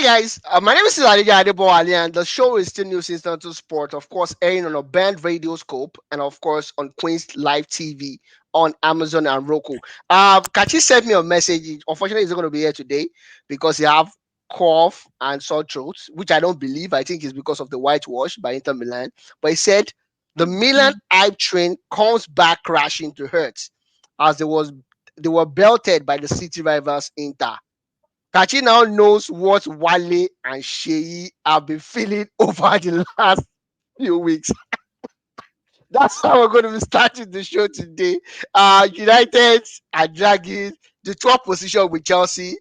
Hi guys, my name is Elijah Adeboali and the show is still News Instant Sport, of course, airing on a band radio scope and of course on Queen's Live TV on Amazon and Roku. Kachi sent me a message. Unfortunately, he's not going to be here today because he have cough and sore throat, which I don't believe. I think it's because of the whitewash by Inter Milan. But he said the Milan hype train comes back crashing to hurt as they were belted by the city rivals Inter. Kachi now knows what Wale and Sheyi have been feeling over the last few weeks. That's how we're going to be starting the show today. United are dragging the top position with Chelsea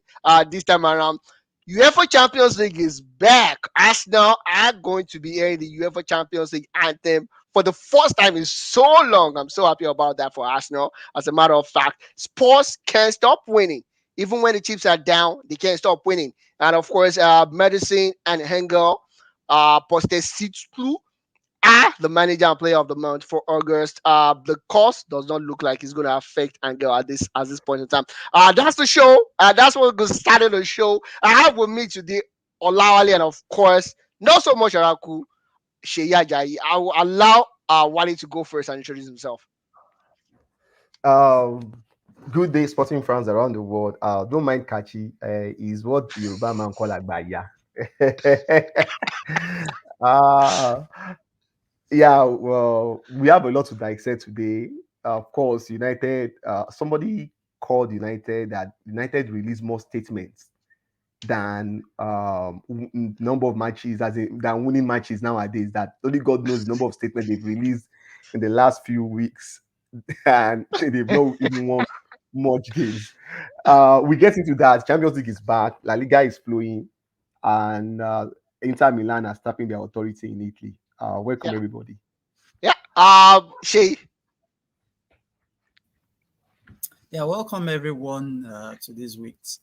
this time around. UEFA Champions League is back. Arsenal are going to be hearing the UEFA Champions League anthem for the first time in so long. I'm so happy about that for Arsenal. As a matter of fact, Spurs can't stop winning. Even when the chips are down, they can't stop winning. And of course, Medicine and Hengel, Postecoglou the manager and player of the month for August. The cost does not look like it's going to affect Angel at this point in time. That's the show. That's what we're going to start the show. I have with me today Olawale and of course not so much Araku Sheyi Ajayi. I will allow Wale to go first and introduce himself. Um, Good day, sporting fans around the world. Don't mind Kachi. Is what the Yoruba man call Agbaya. uh, yeah, well, we have a lot to dissect today. Of course, United. Somebody called United that United released more statements than number of matches than winning matches nowadays. That only God knows the number of statements they've released in the last few weeks, and they've not even won much games. We get into that. Champions League is back. La Liga is flowing, and Inter Milan are stepping their authority in Italy. Welcome Yeah, everybody. yeah. Sheyi. Yeah, welcome everyone to this week's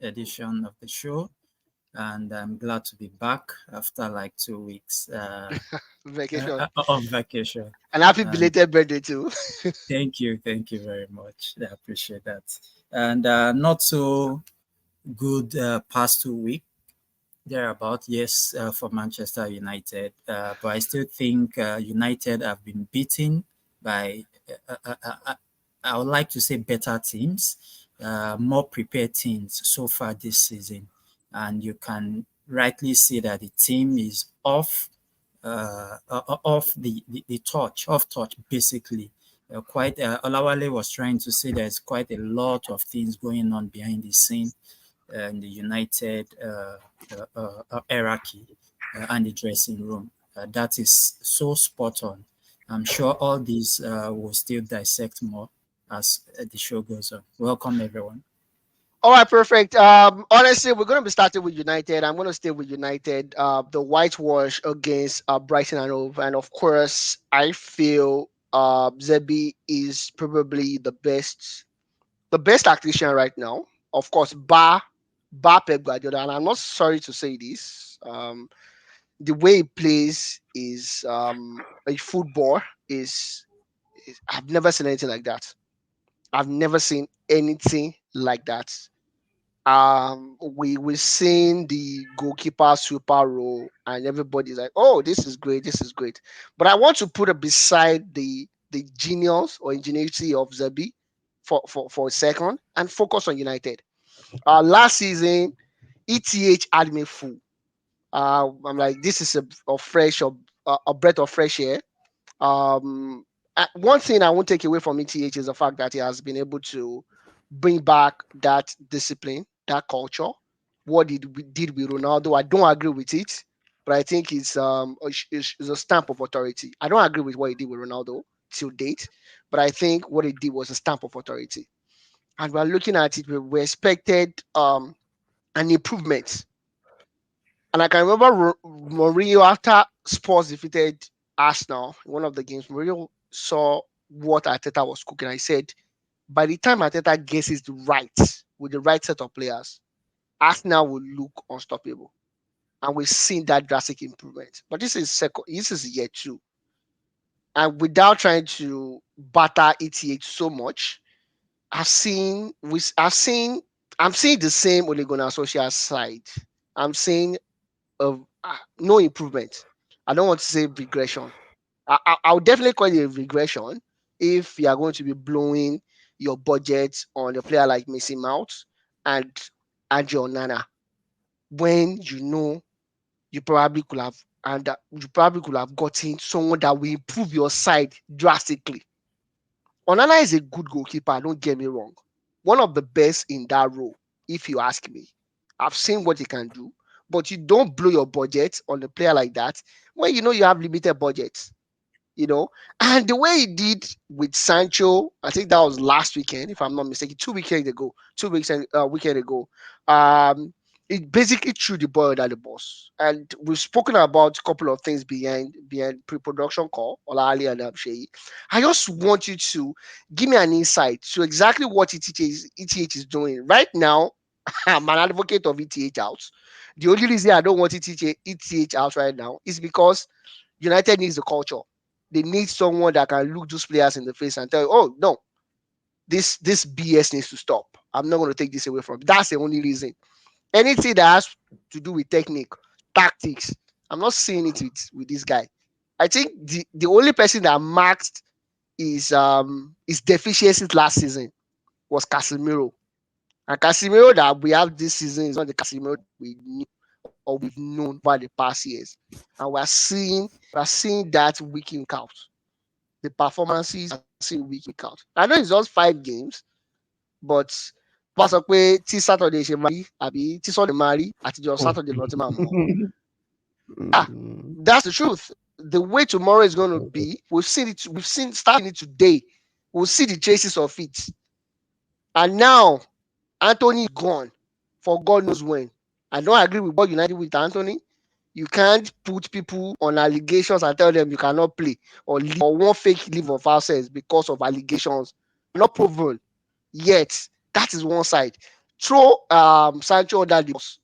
edition of the show. And I'm glad to be back after like 2 weeks Vacation of vacation. and happy And belated birthday too. thank you very much. I appreciate that. And not so good past 2 weeks thereabout, yes, for Manchester United. But I still think United have been beaten by, I would like to say, better teams, more prepared teams so far this season. And you can rightly see that the team is off the touch, off touch, basically. Quite Olawale was trying to say there's quite a lot of things going on behind the scene in the United hierarchy and the dressing room. That is so spot on. I'm sure all these will still dissect more as the show goes on. Welcome, everyone. All right, perfect. Honestly, we're going to be starting with United. I'm going to stay with United. The whitewash against Brighton and Hove, and of course, I feel Zebi is probably the best tactician right now. Of course, Bar Pep Guardiola, and I'm not sorry to say this. The way he plays is a football is I've never seen anything like that. I've never seen anything like that. We seen the goalkeeper super role and everybody's like, oh, this is great. But I want to put it beside the genius or ingenuity of Zabi for a second and focus on United. Last season ETH had me full. I'm like, this is a breath of fresh air. um One thing I won't take away from ETH is the fact that he has been able to bring back that discipline, that culture. What did with Ronaldo? I don't agree with it, but I think it's a stamp of authority. I don't agree with what he did with Ronaldo till date, but I think what he did was a stamp of authority. And we're looking at it, we expected an improvement. And I can remember Mourinho after Spurs defeated Arsenal in one of the games. Mourinho saw what Arteta was cooking. I said, by the time Arteta gets it right with the right set of players, Arsenal will look unstoppable. And we've seen that drastic improvement. But this is second. This is year two, and without trying to batter ETH so much, I've seen I'm seeing the same Ole Gunnar Solskjaer side. I'm seeing no improvement. I don't want to say regression. I'll definitely call it a regression if you are going to be blowing your budget on a player like Mason Mount and Angel Nana when you know you probably could have you probably could have gotten someone that will improve your side drastically. Onana is a good goalkeeper, don't get me wrong. One of the best in that role, if you ask me. I've seen what he can do, but you don't blow your budget on a player like that when you know you have limited budgets. And the way he did with Sancho, I think that was last weekend, if I'm not mistaken, 2 weekends ago, 2 weeks and weekend ago. Um, it basically threw the ball at the boss, and we've spoken about a couple of things behind pre-production call, Olali and Shay. I just want you to give me an insight to exactly what ETH is doing right now. I'm an advocate of ETH out. The only reason I don't want ETH out right now is because United needs the culture. They need someone that can look those players in the face and tell you, oh no, this BS needs to stop. I'm not going to take this away from you. That's the only reason. Anything that has to do with technique, tactics, I'm not seeing it with this guy. I think the only person that marked his deficiencies last season was Casemiro. And Casemiro that we have this season is not the Casemiro that we knew or we've known over the past years. And we're seeing that week in out. The performances are seeing week in out. I know it's just 5 games, but bá sọ pé tí Saturday ṣe máa rí àbí tí Sunday máa rí àtijọ́ Saturday lọ ti máa mọ̀. Yeah, Mm. that's the truth. The way tomorrow is going to be, we've seen it. We've seen starting it today. We'll see the traces of it. And now Anthony is gone for God knows when. I don't agree with what United with Anthony. You can't put people on allegations and tell them you cannot play or one fake leave of absence because of allegations not proven yet. That is one side. Throw Sancho under the bus,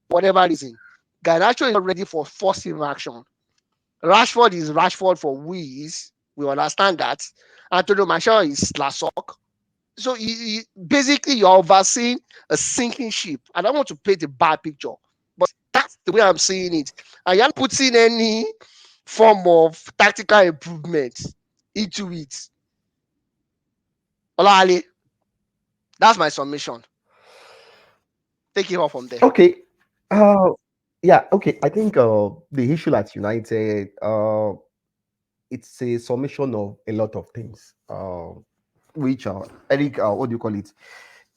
whatever reason. Garnacho is not ready for forcing action. Rashford is Rashford for who he is. We understand that. Antonio Martial is Lasok. So basically you're overseeing a sinking ship. I don't want to paint a bad picture, but that's the way I'm seeing it. And you're not putting any form of tactical improvement into it. Olale, that's my submission. Take it off from there. Okay. Uh, yeah. Okay. I think the issue at United, it's a summation of a lot of things. Which Eric, what do you call it?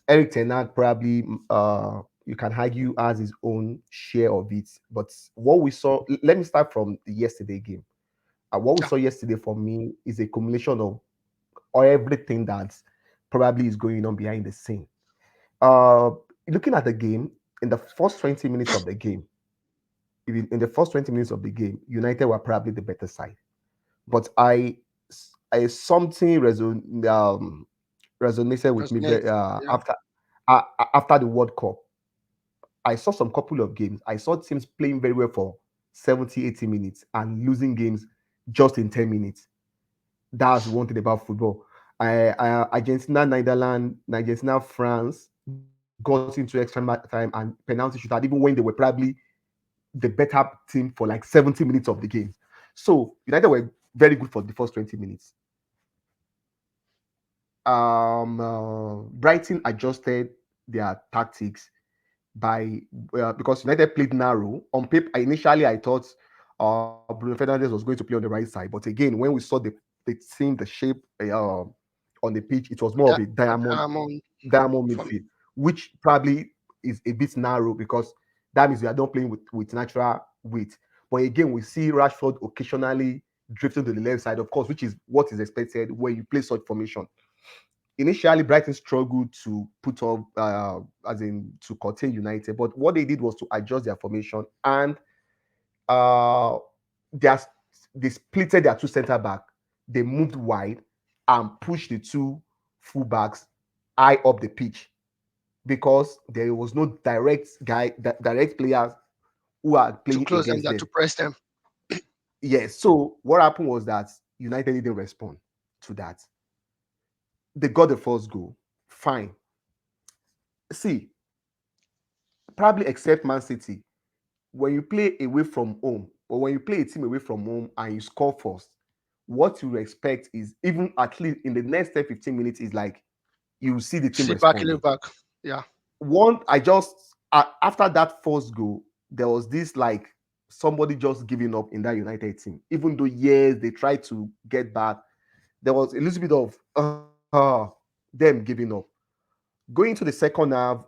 Eric Ten Hag probably, you can argue, has his own share of it. But what we saw, let me start from the yesterday game. What we Yeah. saw yesterday for me is a culmination of everything that probably is going on behind the scene. Uh, Looking at the game, in the first 20 minutes of the game, in the first 20 minutes of the game, United were probably the better side. But I something resonated with me Resonate. Yeah. after the World Cup. I saw some couple of games. I saw teams playing very well for 70, 80 minutes and losing games just in 10 minutes. That's one thing about football. Argentina, Netherlands, Argentina, France got into extra time and penalty shootout, even when they were probably the better team for like 70 minutes of the game. So United were very good for the first 20 minutes. Brighton adjusted their tactics by because United played narrow. On paper, initially I thought Bruno Fernandes was going to play on the right side, but again, when we saw the team, the shape on the pitch, it was more of That, a Diamond diamond for me. midfield, which probably is a bit narrow because that means we are not playing with natural weight. But again, we see Rashford occasionally drifting to the left side, of course, which is what is expected when you play such formation. Initially, Brighton struggled to put up, as in to contain United, but what they did was to adjust their formation and uh, they, are, they splitted their two center back. They moved wide and pushed the two fullbacks high up the pitch because there was no direct players who are To playing close them, against that to them. press them. Yes. So what happened was that United didn't respond to that. They got the first goal. Fine. See, probably except Man City, when you play away from home or when you play a team away from home and you score first, what you expect is even at least in the next 10, 15 minutes is like you see the team Sit back, responding. look back. Yeah. One, after that first goal, there was this like somebody just giving up in that United team. Even though yes, they tried to get back, there was a little bit of them giving up. Going to the second half,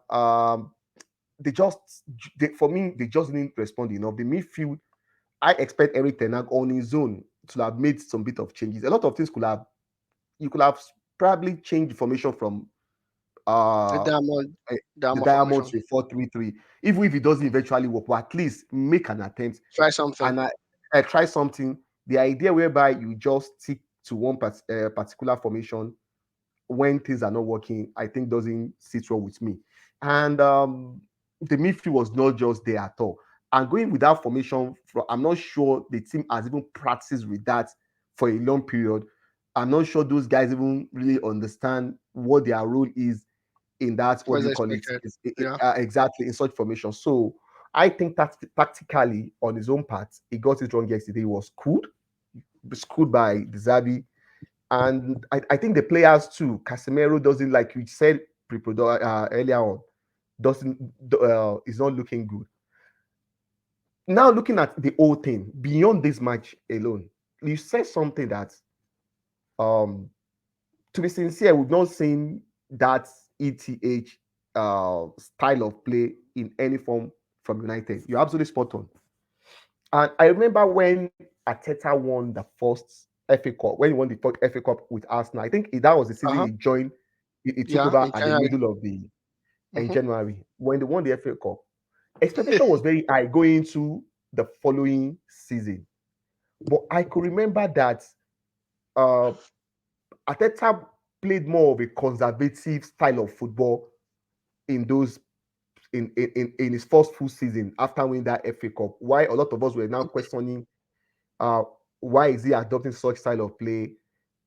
they just for me they just didn't respond enough. The midfield, I expect Eric Ten Hag on his own to have made some bit of changes. A lot of things could have you could have probably changed the formation from The uh diamond, the diamond Diamonds formation. to 4-3-3. Even if it doesn't eventually work, but at least make an attempt Try something. and I try something. The idea whereby you just stick to one particular formation when things are not working, I think doesn't sit well with me. And the midfield was not just there at all. And going with that formation, I'm not sure the team has even practiced with that for a long period. I'm not sure those guys even really understand what their role is in that, what do What's you call it, expected? Yeah. exactly in such formation. So I think that tactically on his own part, he got it wrong yesterday. He was schooled by Dizabi, and I think the players too. Casemiro doesn't, like you said earlier on, doesn't is not looking good. Now looking at the whole thing beyond this match alone, you said something that um to be sincere, we've not seen that ETH style of play in any form from United. You're absolutely spot on. And I remember when Ateta won the first FA Cup, when he won the first FA Cup with Arsenal, I think that was the season Uh-huh. he joined. He took Yeah. over In at the January. middle of the in Hmm. January when they won the FA Cup. Expectation was very high going into the following season. But I could remember that uh, Ateta played more of a conservative style of football in those in his first full season after winning that FA Cup. Why a lot of us were now questioning uh, why is he adopting such style of play?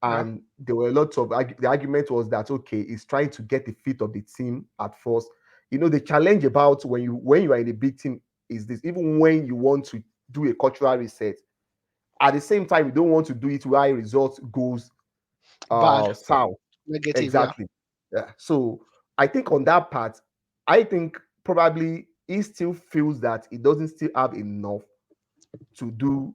Yeah. And there were a lot of the argument was that okay, he's trying to get the feet of the team at first. You know, the challenge about when you are in a big team is this: even when you want to do a cultural reset, at the same time you don't want to do it while results goes Bad. south. Negative. Yeah. Exactly. Yeah. So I think on that part, I think probably he still feels that he doesn't still have enough to do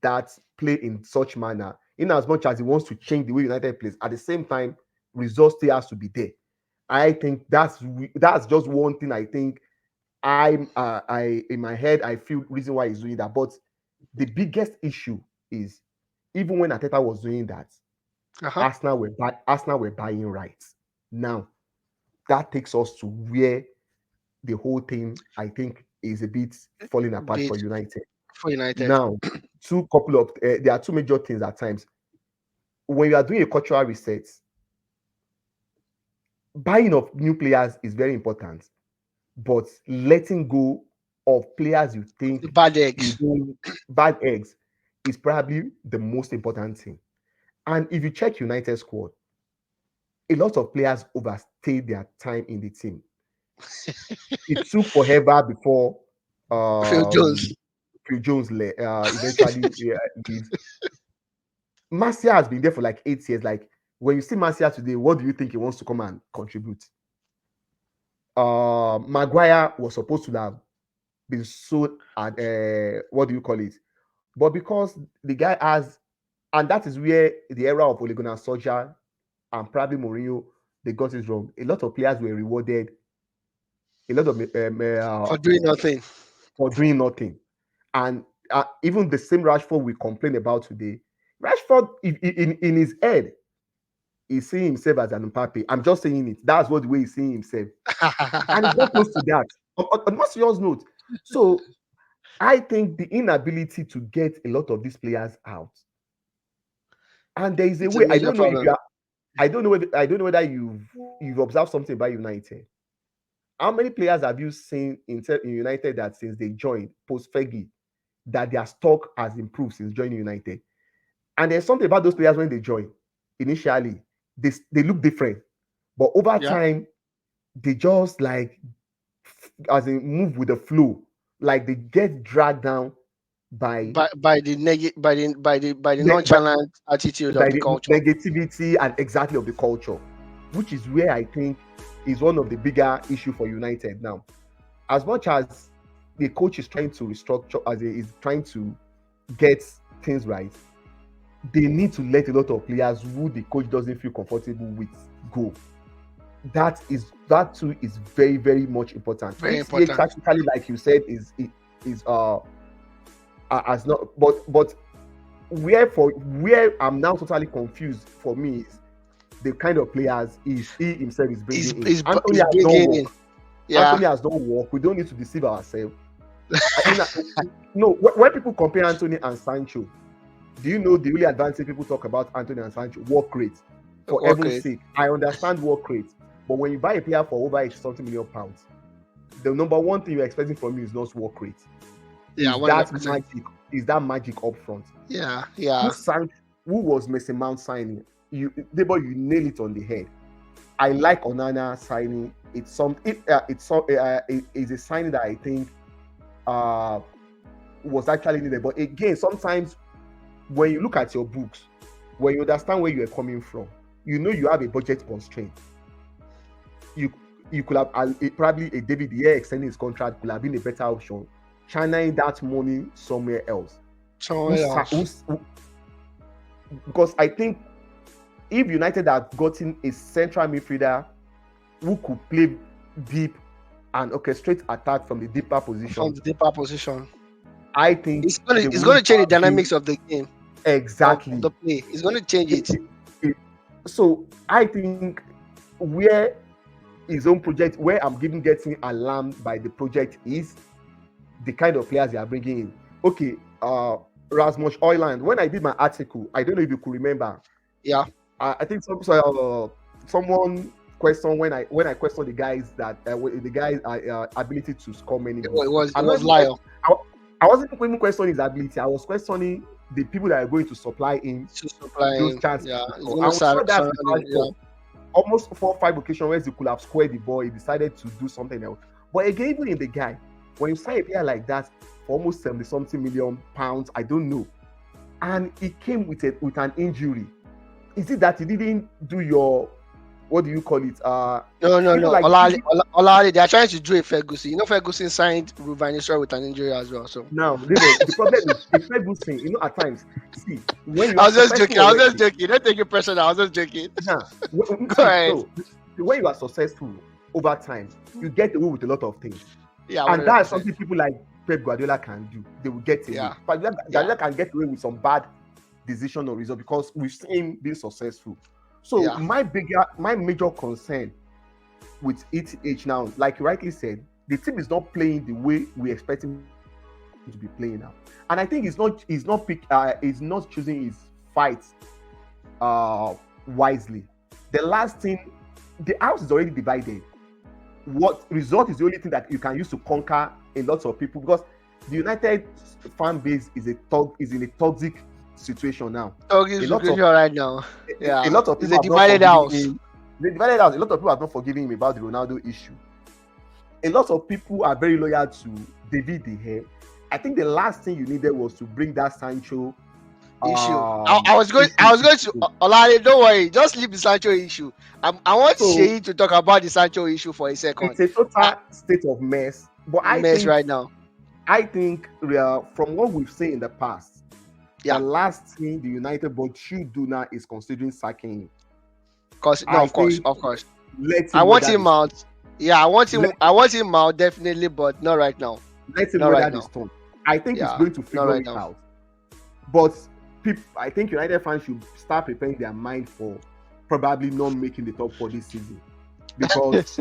that play in such manner. In as much as he wants to change the way United plays, at the same time, results still has to be there. I think that's just one thing. I think I in my head I feel reason why he's doing that. But the biggest issue is even when Ateta was doing that, Uh-huh. Arsenal were buying rights. Now that takes us to where the whole thing I think is a bit falling apart Bid for United. for United. Now, there are two major things at times. When you are doing a cultural reset, buying of new players is very important, but letting go of players you The think bad you eggs. don't bad eggs is probably the most important thing. And if you check United squad, a lot of players overstayed their time in the team. It took forever before Phil um Jones. Phil Jones eventually leaves. Marcia has been there for like 8 years. Like when you see Marcia today, what do you think he wants to come and contribute? Maguire was supposed to have been sold at what do you call it? But because the guy has, and that is where the era of Ole Gunnar Solskjaer and probably Mourinho they got it wrong. A lot of players were rewarded. A lot of For doing nothing. for doing nothing, and even the same Rashford we complain about today. Rashford, in his head, he's seeing himself as an Mbappe. I'm just saying it. That's what the way he's seeing himself. And it's not close to that. On more serious note. So I think the inability to get a lot of these players out. And there is a It's a way. I major don't know if you problem. are, I don't know whether you've observed something about United. How many players have you seen in United that since they joined post Fergie that their stock has improved since joining United? And there's something about those players when they join initially, they look different. But over Yeah. time, they just like as in move with the flow. Like they get dragged down by by the ne- by, nonchalant attitude of by the the culture. negativity and exactly of the culture, which is where I think is one of the bigger issue for United now. As much as the coach is trying to restructure, as he is trying to get things right, they need to let a lot of players who the coach doesn't feel comfortable with go. That too is very very much important. Very ETH important. tactically, like you said, is as not, but where I'm now totally confused for me is the kind of players he himself is Is bringing in. is Anthony is has not bringing in. worked. Yeah. Anthony has not worked. We don't need to deceive ourselves. No, when people compare Anthony and Sancho, do you know the really advanced people talk about Anthony and Sancho? Work rate. For heaven's Okay. sake, I understand work rate. But when you buy a player for over 80 million pounds, the number one thing you're expecting from you is not work rate. Yeah. Is 100%. that magic up front? Yeah. Who Yeah. sang, who was Mason Mount signing? You nail it on the head. I like Onana signing. It's a signing that I think uh was actually needed. But again, sometimes when you look at your books, when you understand where you are coming from, you know you have a budget constraint. You you could have probably a David Here extending his contract could have been a better option. Channeling that money somewhere else. Somewhere else. Because I think if United had gotten a central midfielder who could play deep and orchestrate attack from the deeper From position, the deeper position. I think It's gonna they it's gonna wouldn't change the have been dynamics of the game, of exactly. the play. It's gonna change it. So I think where his own project, where I'm getting alarmed by the project is the kind of players they are bringing in. Okay, Rasmus Oyland. When I did my article, I don't know if you could remember. Yeah. I think someone questioned when I questioned the guys that the guys ability to score many It, goals. it was I it was wasn't Lyle I, I wasn't even questioning his ability. I was questioning the people that are going to supply him to supply those him. chances Yeah. to It's score. gonna And we saw that surround in him. Yeah. almost 4 or 5 occasions where he could have scored the ball. He decided to do something else. But again, even in the guy, when you sign a player like that for almost 70 something million pounds, I don't know, and he came with an injury. Is it that he didn't do your, what do you call it? People No. like Olali, they are trying to do a Ferguson. Ferguson signed Ruben Nistelrooy with an injury as well. So now, the problem is the Ferguson. At times, see, when you I are was just successful joking. I was just already, joking. Don't take it personal. I was just joking. now, Go see, ahead. no, when you are successful over time, you get away with a lot of things. Yeah. And Hundred that's percent. something people like Pep Guardiola can do. They will get away. Yeah. But Yeah. Guardiola can get away with some bad decision or result because we've seen him being successful. So Yeah. my major concern with ETH now, like you rightly said, the team is not playing the way we expect him to be playing now. And I think he's not choosing his fights wisely. The last thing, the house is already divided. What result is the only thing that you can use to conquer a lot of people, because the United fan base is in a toxic situation now. Okay, A so lot of right now. a Yeah. lot of It's people a have not divided forgiven house. him. They divided out. A lot of people have not forgiven him about the Ronaldo issue. A lot of people are very loyal to David De Gea. I think the last thing you needed was to bring that Sancho Issue. I was going. issue. I was going to. Olali, don't worry. Just leave the Sancho issue. I want So Shay to talk about the Sancho issue for a second. it's a total state of mess. But Mess right now. I think from what we've seen in the past, Yeah. the last thing the United board should do now is considering sacking him. No, I of course, think of course. let I him want weather him the out. Yeah, I want him. let, I want him out definitely, but not right now. let him Not right weather the now. storm. I think he's Yeah, going to not figure right it now. out. But I think United fans should start preparing their mind for probably not making the top 4 this season. Because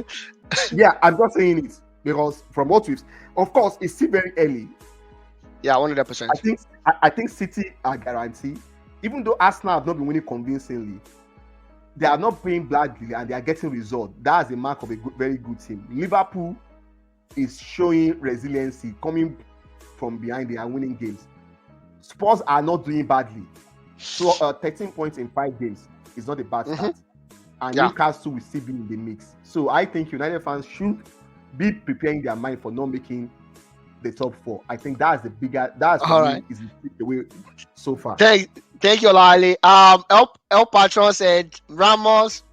yeah, I'm just saying it because from what we've, of course, it's still very early. Yeah, 100%. I think City are guaranteed, even though Arsenal have not been winning convincingly. They are not playing badly and they are getting results. That's a mark of a very good team. Liverpool is showing resiliency, coming from behind. They are winning games. Spurs are not doing badly. So 13 points in 5 games is not a bad start. And Yeah. Newcastle will still be in the mix. So I think United fans should be preparing their mind for not making the top four. I think that's the bigger. That's for All right. me is the way so far. Thank you, Lali. El Patron said Rasmus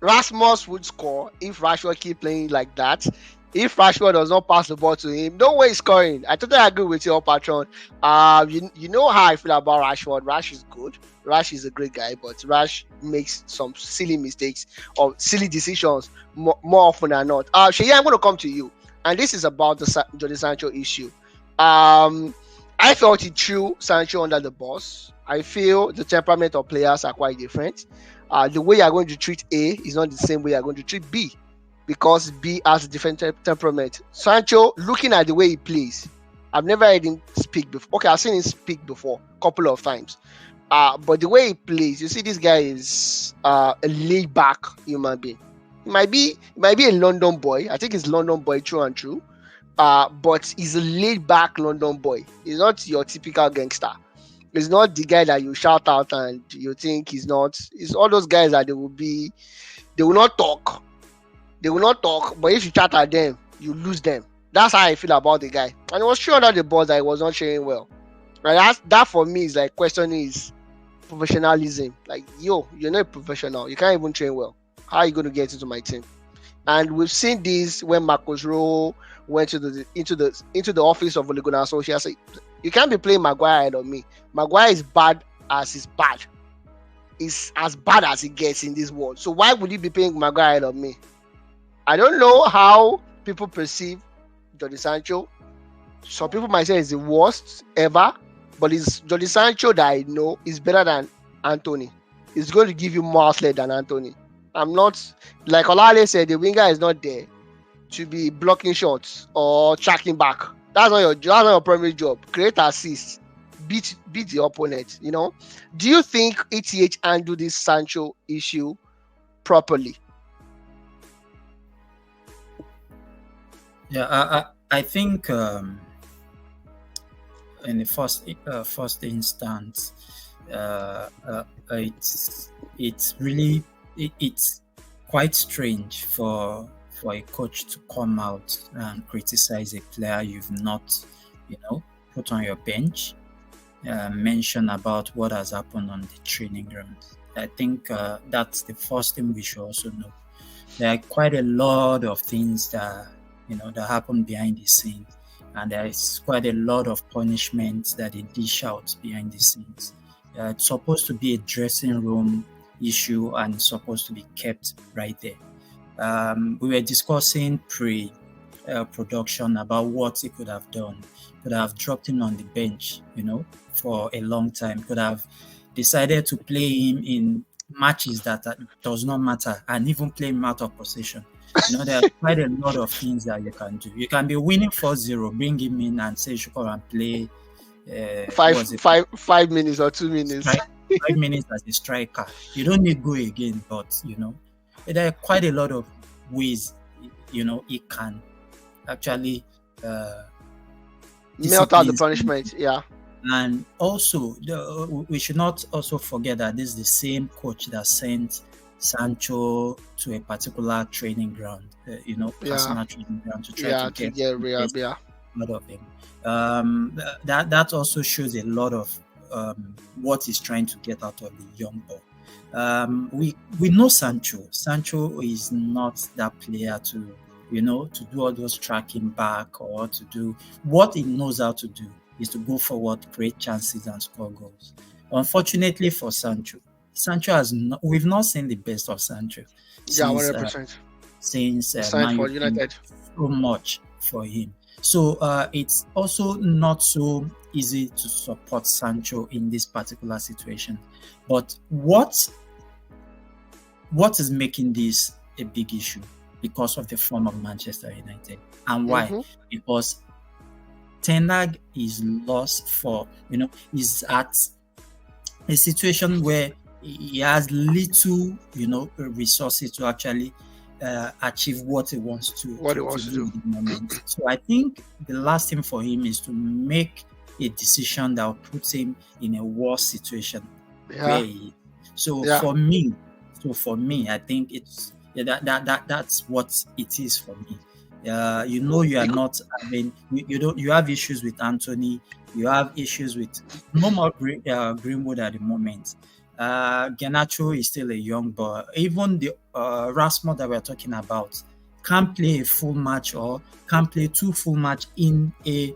would score if Rashford keep playing like that. If Rashford does not pass the ball to him, no way he's scoring. I totally agree with you, El Patron. You know how I feel about Rashford. Rash is good. Rash is a great guy, but Rash makes some silly mistakes or silly decisions more often than not. Shea, I'm going to come to you, and this is about the Jadon Sancho issue. Um, I felt he threw Sancho under the bus. I feel the temperament of players are quite different. The way you're going to treat A is not the same way you're going to treat B, because B has a different temperament. Sancho, looking at the way he plays, I've never heard him speak before. Okay, I've seen him speak before a couple of times. But the way he plays, you see, this guy is a laid back human being. He might be a London boy. I think he's London boy true and true. But he's a laid back London boy. He's not your typical gangster. He's not the guy that you shout out and you think he's not. It's all those guys that they will not talk. They will not talk, but if you chat at them, you lose them. That's how I feel about the guy. And it was true under the ball that he was not sharing well. Right? That for me is like questioning his professionalism. Like, you're not a professional. You can't even train well. How are you going to get into my team? And we've seen this when Marcus Rowe went into the office of Ole Gunnar Solskjaer. Said, you can't be playing Maguire ahead of me. Maguire is bad as he's bad. Is as bad as he gets in this world. So why would you be playing Maguire ahead of me? I don't know how people perceive Jadon Sancho. Some people might say it's the worst ever, but it's Jadon Sancho that I know is better than Anthony. He's going to give you more outlet than Anthony. I'm not, like Olale said, the winger is not there to be blocking shots or tracking back. That's not your primary job. Create assists, beat the opponent. Do you think ETH handled this Sancho issue properly? Yeah, I think in the first instance, it's really it's quite strange for a coach to come out and criticize a player you've not, put on your bench, mention about what has happened on the training ground. I think that's the first thing we should also know. There are quite a lot of things that that happen behind the scenes, and there is quite a lot of punishments that they dish out behind the scenes. It's supposed to be a dressing room issue, and it's supposed to be kept right there. We were discussing pre-production about what he could have done. Could have dropped him on the bench, for a long time. Could have decided to play him in matches that does not matter, and even play him out of position. There are quite a lot of things that you can do. You can be winning 4-0, bring him in and say you should come and play 5 minutes or 2 minutes. 5 minutes as a striker. You don't need go again, but there are quite a lot of ways it can actually melt out the punishment. Yeah. And also, we should not also forget that this is the same coach that sent Sancho to a particular training ground, personal training ground to try to get rehab. Out of him. That also shows a lot of what he's trying to get out of the young boy. We know Sancho. Sancho is not that player to to do all those tracking back, or to do what he knows how to do is to go forward, create chances, and score goals. Unfortunately for Sancho we've not seen the best of Sancho. Yeah, 100%. Since Man for United, so much for him. So it's also not so easy to support Sancho in this particular situation. But what is making this a big issue? Because of the form of Manchester United. And why? Mm-hmm. Because Ten Hag is lost is at a situation where he has little, resources to actually achieve what he wants to do at the moment. So I think the last thing for him is to make a decision that will put him in a worse situation where he is. So for me, I think it's that's what it is for me. You know you are not having you don't you have issues with Anthony. You have issues with no more Greenwood at the moment. Garnacho is still a young boy. Even the Rasmus that we're talking about can't play a full match or can't play two full match in a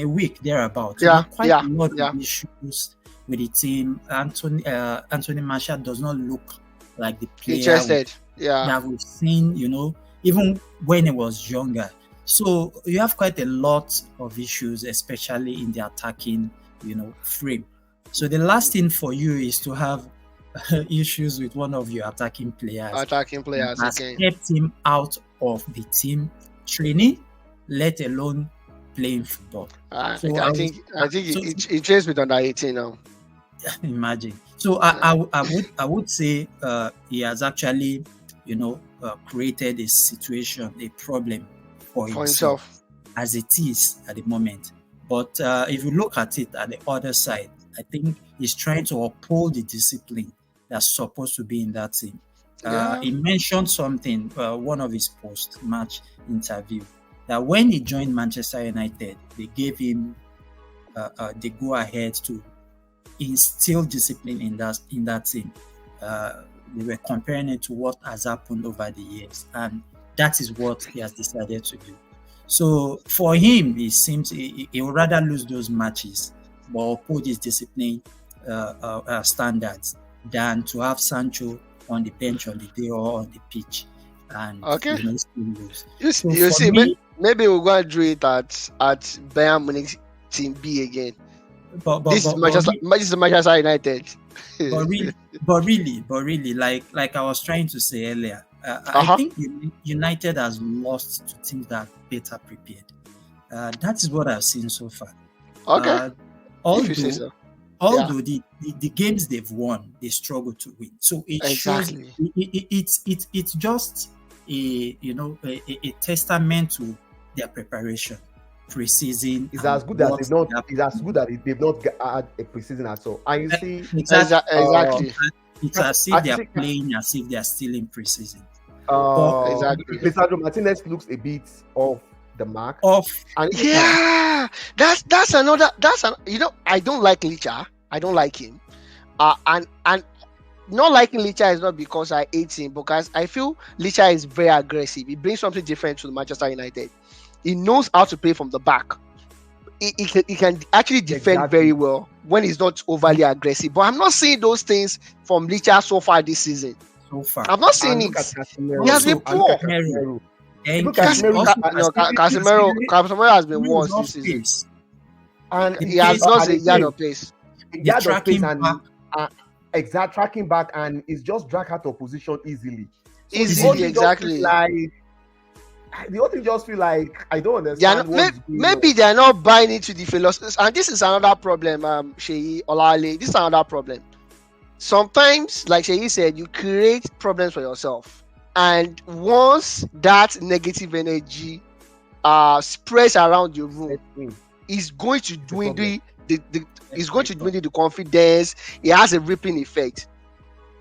week thereabout. So there Yeah, are quite yeah, a lot yeah. of issues with the team. Anthony Martial does not look like the player Interested. Yeah. that we've seen, even when he was younger. So you have quite a lot of issues, especially in the attacking, frame. So the last thing for you is to have issues with one of your attacking players Attacking that players has again. kept him out of the team training, let alone playing football. So I think so it changed with under 18 now. imagine. So Yeah. I would say he has actually, created a situation, a problem for For himself himself. as it is at the moment. But if you look at it at the other side, I think he's trying to uphold the discipline that's supposed to be in that team. Yeah. He mentioned something, one of his post-match interview, that when he joined Manchester United, they gave him the go-ahead to instill discipline in that team. They were comparing it to what has happened over the years, and that is what he has decided to do. So for him, it seems he would rather lose those matches but uphold his discipline standards than to have Sancho on the bench on the day or on the pitch and Okay. still lose. You, So you for see, me, maybe we're going to do it at Bayern Munich Team B again. but but This is but but, Manchester. re- This is Manchester United. but really, like I was trying to say earlier, I Uh-huh. think United has lost to teams that are better prepared. That is what I've seen so far. Okay. Uh, If you say although so. Yeah. although the games they've won, they struggle to win. So it shows Exactly. it's just a testament to their preparation, preseason, It's and as good as what they've not. they have It's as done. good that they've not had a preseason at all. And you see, Exactly. uh, Exactly. It's as if I they are see, playing as if they are still in preseason. But uh, Exactly. Lisandro Martinez looks a bit off the mark, off, and yeah, Yeah. That's another. I don't like Licha. I don't like him. And not liking Licha is not because I hate him, because I feel Licha is very aggressive. He brings something different to Manchester United. He knows how to play from the back. He can actually defend very exactly. well when he's not overly aggressive. But I'm not seeing those things from Licha so far this season. so far. I'm not seeing And look at it. He has been Casemiro. Also, And look poor. at Casemiro. Casemiro. Look, Thank you. Casemiro is Also, Casemiro has been Casemiro is worse off this season. pace. and The He has pace, lost and a yard again of pace. a the yard of pace tracking back. and exact tracking back, and is just drag out of position easily. So the whole Easily, thing just feels exactly. like I don't They are understand not, what's going on. maybe they are not buying into the philosophy, and this is another problem. Sheyi Olale, this is another problem. Sometimes, like Sheyi said, you create problems for yourself, and once that negative energy spreads around your room, it's going to The problem. dwindle it's going to dwindle the confidence. It has a rippling effect.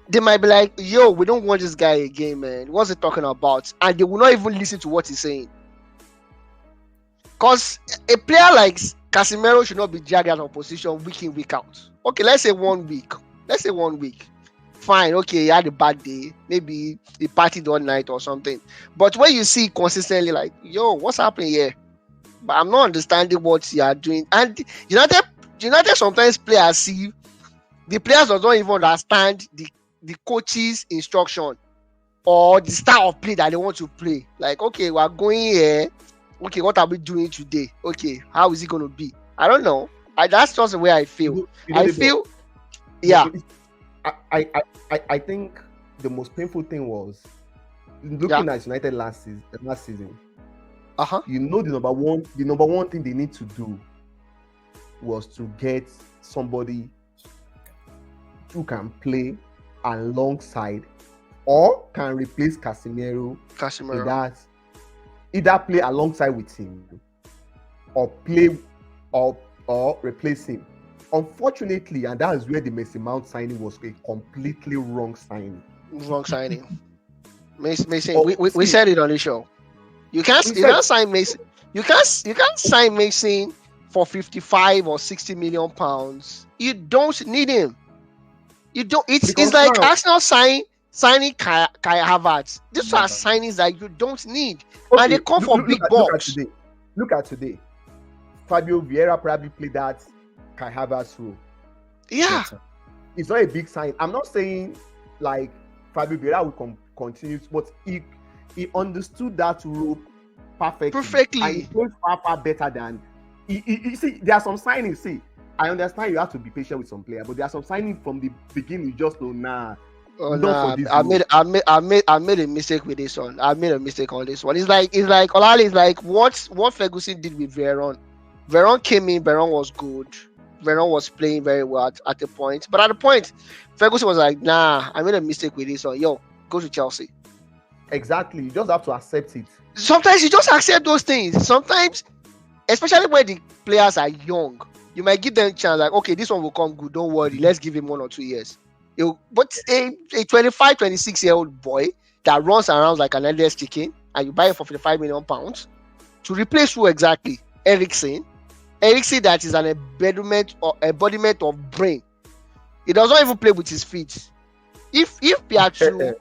They might be like, yo, we don't want this guy again, man. What's he talking about? And they will not even listen to what he's saying. Because a player like Casemiro should not be dragged out of position week in, week out. Okay, let's say 1 week. Fine, okay, he had a bad day. Maybe he partied all night or something. But when you see consistently, like, yo, what's happening here? But I'm not understanding what you are doing. And United sometimes play as if the players don't even understand the coach's instruction or the style of play that they want to play. Like, okay, we are going here. Okay, what are we doing today? Okay, how is it going to be? I don't know. That's just the way I feel. I feel, yeah. I think the most painful thing was looking at United last season. Uh-huh. You know, the number one thing they need to do was to get somebody who can play alongside or can replace Casemiro. That either play alongside with him or play or replace him. Unfortunately, and that is where the Mason Mount signing was a completely wrong signing. Wrong signing. We said it on the show. He You said, can't sign Mason. You can't sign Mason for 55 or 60 million pounds. You don't need him. You don't. It's because like now, Arsenal signing Kai Havertz. These are Never. signings that you don't need, and they okay, come for big look at bucks. today. Look at today. Fabio Vieira probably played that Kai Havertz role. Yeah, Better. It's not a big sign. I'm not saying like Fabio Vieira will continue, but he understood that role perfectly, and he perfectly. plays far better than. See, there are some signings. See, I understand you have to be patient with some players, but there are some signings from the beginning. You just know, nah, Oh not for nah, this role. I made a mistake with this one. I made a mistake on this one. It's like Olali is like what Ferguson did with Veron. Veron came in, Veron was good. Veron was playing very well at a point. But at the point, Ferguson was like, nah, I made a mistake with this one. Yo, go to Chelsea. Exactly. You just have to accept it. Sometimes you just accept those things. Sometimes, especially when the players are young, you might give them a chance, like, okay, this one will come good, don't worry, let's give him 1 or 2 years. But a 25, 26-year-old boy that runs around like an endless chicken and you buy him for 55 million pounds to replace who exactly? Ericsson. Ericsson that is an embodiment of brain. He does not even play with his feet. If you are to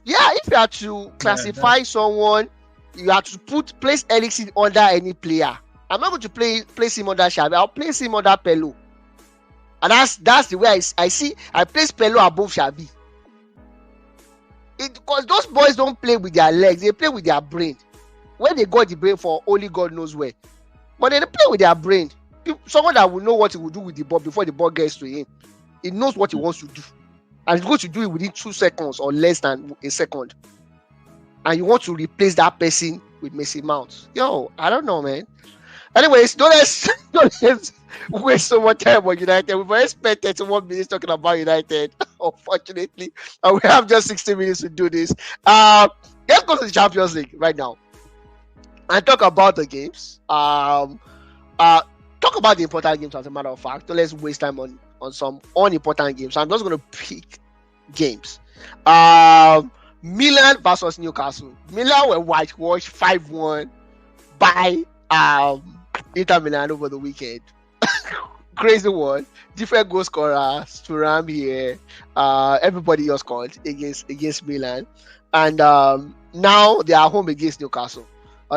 yeah, if you are to Yeah, classify someone, you have to place Ericsson under any player. I'm not going to place him under Xavi. I'll place him under Pelo. And that's the way I see. I place Pelo above Xavi. Because those boys don't play with their legs, they play with their brain. Where they got the brain for, only God knows where. But they play with their brain. Someone that will know what he will do with the ball before the ball gets to him. He knows what he wants to do. And he's going to do it within 2 seconds or less than a second. And you want to replace that person with Mason Mount. Yo, I don't know, man. Anyways, don't let's waste so much time on United. We've already spent 31 minutes talking about United, unfortunately, and we have just 60 minutes to do this. Let's go to the Champions League right now and talk about the games. Talk about the important games as a matter of fact. Don't let's waste time on some unimportant games. I'm just going to pick games. Milan versus Newcastle. Milan were whitewashed 5-1 by Inter Milan over the weekend. Crazy one. Different goal scorers. Thuram here. Everybody else scored against Milan. And now they are home against Newcastle.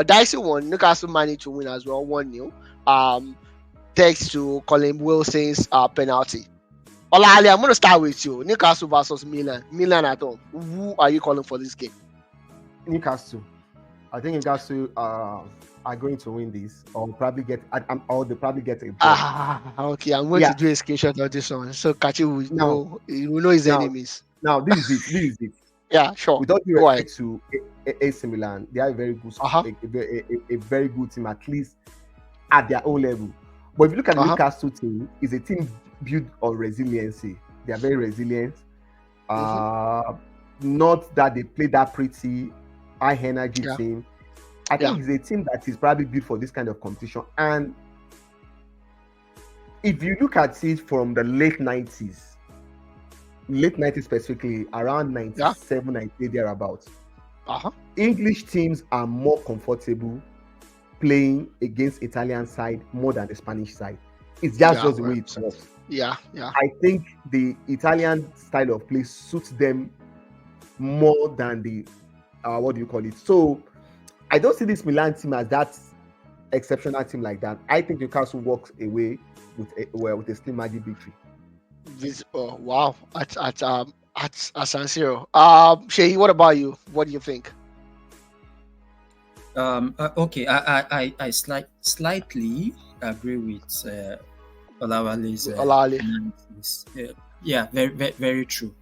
Dicey won. Newcastle managed to win as well, 1-0. Thanks to Colin Wilson's penalty. Olali, I'm going to start with you. Newcastle versus Milan. Milan at home. Who are you calling for this game? Newcastle. I think Newcastle are going to win this, or probably or they probably get a draw. Okay. I'm going Yeah. to do a screenshot of this one, so Kachi Now, will know his now, enemies. this is it. This is it. Yeah, sure. With all due Go ahead. respect to AC Milan, they are a very good, a very good team, at least at their own level. But if you look at the Newcastle team, it's a team built on resiliency. They are very resilient. Not that they play that pretty high energy team. I think it's a team that is probably built for this kind of competition. And if you look at it from the late 90s specifically, around 97, 98 thereabouts, English teams are more comfortable playing against Italian side more than the Spanish side. It's just the way it works. Yeah. I think the Italian style of play suits them more than the So I don't see this Milan team as that exceptional team like that. I think Newcastle walks away with a slim margin victory. Wow! At San Siro. Shehi, what about you? What do you think? Okay, I slightly agree with Olawale's analysis. Yeah, very true.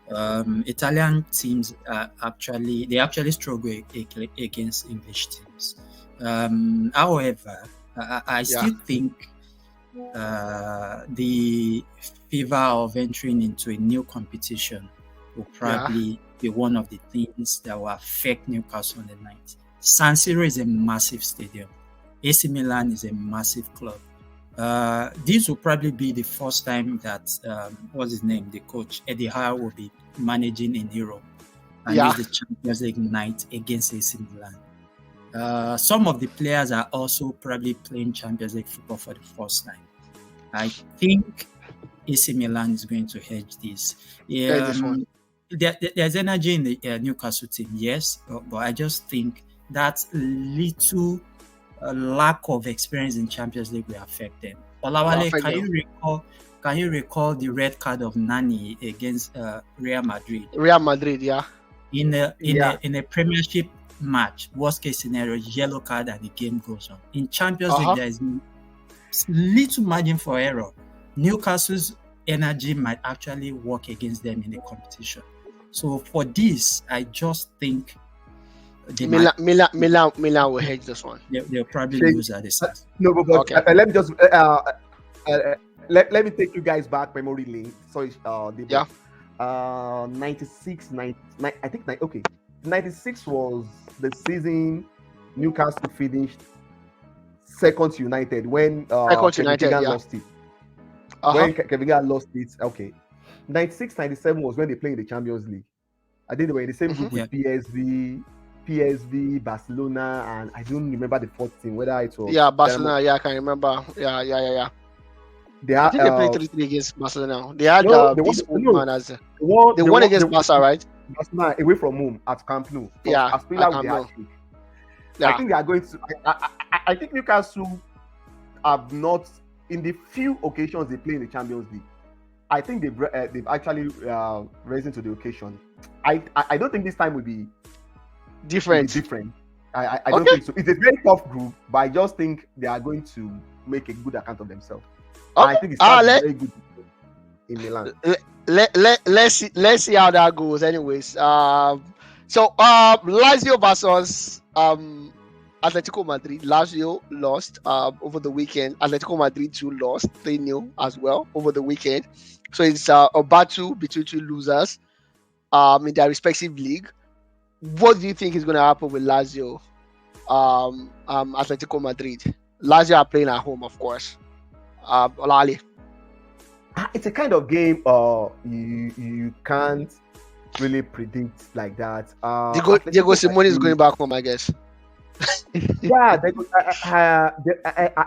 Italian teams actually struggle against English teams. However, I still think the fever of entering into a new competition will probably be one of the things that will affect Newcastle on the night. San Siro is a massive stadium. AC Milan is a massive club. This will probably be the first time that what's his name, the coach Eddie Howe will be managing in Europe, and it's the Champions League night against AC Milan. Some of the players are also probably playing Champions League football for the first time. I think AC Milan is going to hedge this. Here's this one. There's energy in the Newcastle team, yes, but I just think that little lack of experience in Champions League will affect them. Olawale, Affect them. can you recall the red card of Nani against Real Madrid Real Madrid, yeah. in Yeah. a Premiership match? Worst case scenario, yellow card and the game goes on. In Champions Uh-huh. League, there is little margin for error. Newcastle's energy might actually work against them in the competition. So for this, I just think they Milan will hedge this one. they'll probably Shey, lose at the start. No, but Okay. let me just let me take you guys back memory lane. Sorry, Yeah. 96, 99, I think okay. 96 was the season Newcastle finished second to United when Second to Kevin United, Keegan yeah. lost it. Uh-huh. When Kevin Keegan lost it, okay. 96, 97 was when they played in the Champions League. I think they were in the same group with PSV, Barcelona, and I don't remember the fourth team, whether it was Yeah, Barcelona. Yeah, I can remember. Yeah. They I had think they played 3-3 against Barcelona. They had no, they this won, old no, man as they won, they won against Barca, right? Barcelona away from home at Camp Nou. So Yeah, Asprilla at with the Camp hat-trick. Yeah. I think they are going to. I think Newcastle have not, in the few occasions they play in the Champions League, I think they've actually risen to the occasion. I don't think this time will be Different. I don't Okay. think so. It's a very tough group, but I just think they are going to make a good account of themselves. And I Okay. think it's Let very good in Milan. let's see how that goes. Anyways, so Lazio versus Atletico Madrid. Lazio lost over the weekend. Atletico Madrid too lost 3-0 as well over the weekend. So it's a battle between two losers in their respective league. What do you think is going to happen with Lazio, Atletico Madrid? Lazio are playing at home, of course. Olali. It's a kind of game you can't really predict like that. Diego Simone is going back home, I guess. Yeah,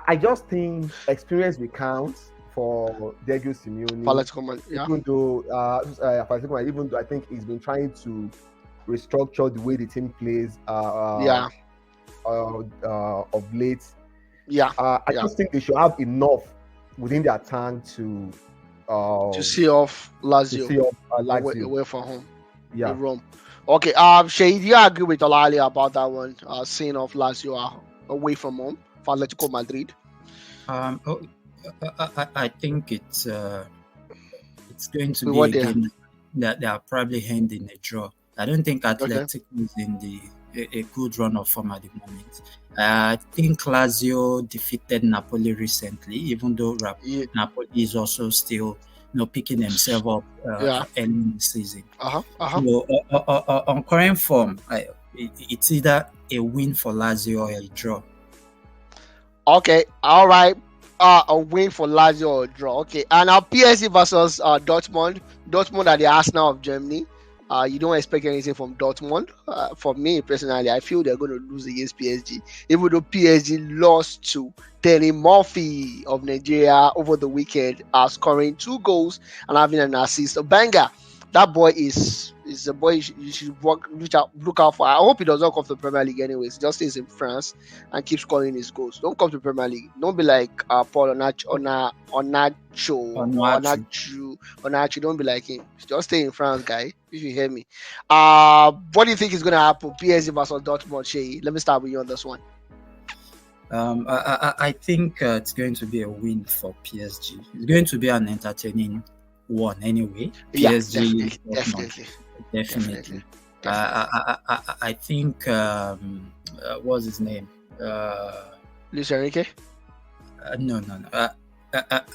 I just think experience will count for Diego Simeone. Yeah. Even though I think he's been trying to restructure the way the team plays Yeah. of late. Yeah. I just think they should have enough within their tank to see off Lazio Lazio. away from home Yeah. in Rome. Okay. Shay, do you agree with Olali about that one? Seeing off Lazio away from home for Atletico Madrid. I think it's going to We be a want them. game that they are probably ending a draw. I don't think Atletico is in a good run of form at the moment. I think Lazio defeated Napoli recently, even though Napoli is also still picking themselves up early in the season. So, on current form, it's either a win for Lazio or a draw. Okay, all right. A win for Lazio or a draw. Okay, and now PSG versus Dortmund. Dortmund are the Arsenal of Germany. You don't expect anything from Dortmund. For me personally, I feel they're going to lose against PSG. Even though PSG lost to Terry Murphy of Nigeria over the weekend, scoring 2 goals and having an assist. A banger. That boy is a boy you should look out for. I hope he does not come to the Premier League anyways. He just stays in France and keeps scoring his goals. Don't come to the Premier League. Don't be like Paul Onacho. Don't be like him. Just stay in France, guy. If you hear me. What do you think is going to happen? PSG versus Dortmund, Shay. Let me start with you on this one. I think it's going to be a win for PSG. It's going to be an entertaining one anyway. PSG, definitely. I think what's his name? Luis Enrique? No.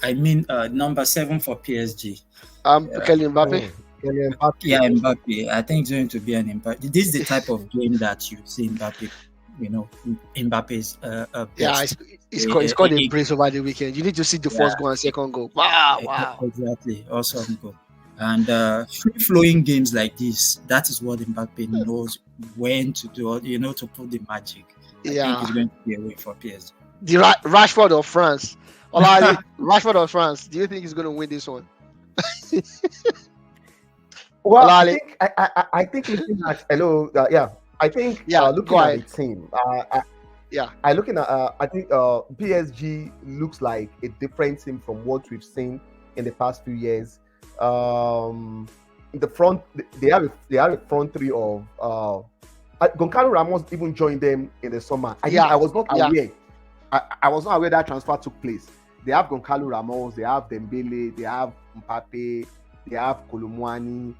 I mean number 7 for PSG. Kylian Mbappe. Yeah, Mbappe. I think it's going to be an impact. This is the type of game that you see Mbappe. Mbappe's best. He scored a brace over the weekend. You need to see the first goal and second goal. Wow. Exactly. Awesome goal. And free-flowing games like this, that is what Mbappe knows when to do, to put the magic. I think Yeah, it's going to be a win for PSG. the Rashford of France. Olali, Rashford of France. Do you think he's going to win this one? Well, I Olali, think I think looking at hello, yeah, I think yeah, go looking at the ahead. team, Yeah, I looking at I think PSG looks like a different team from what we've seen in the past few years. In the front, they have a front three of Goncalo Ramos even joined them in the summer. yeah, I was not yeah, aware. I was not aware that transfer took place. They have Goncalo Ramos, they have Dembele, they have Mbappe, they have Kolomwani.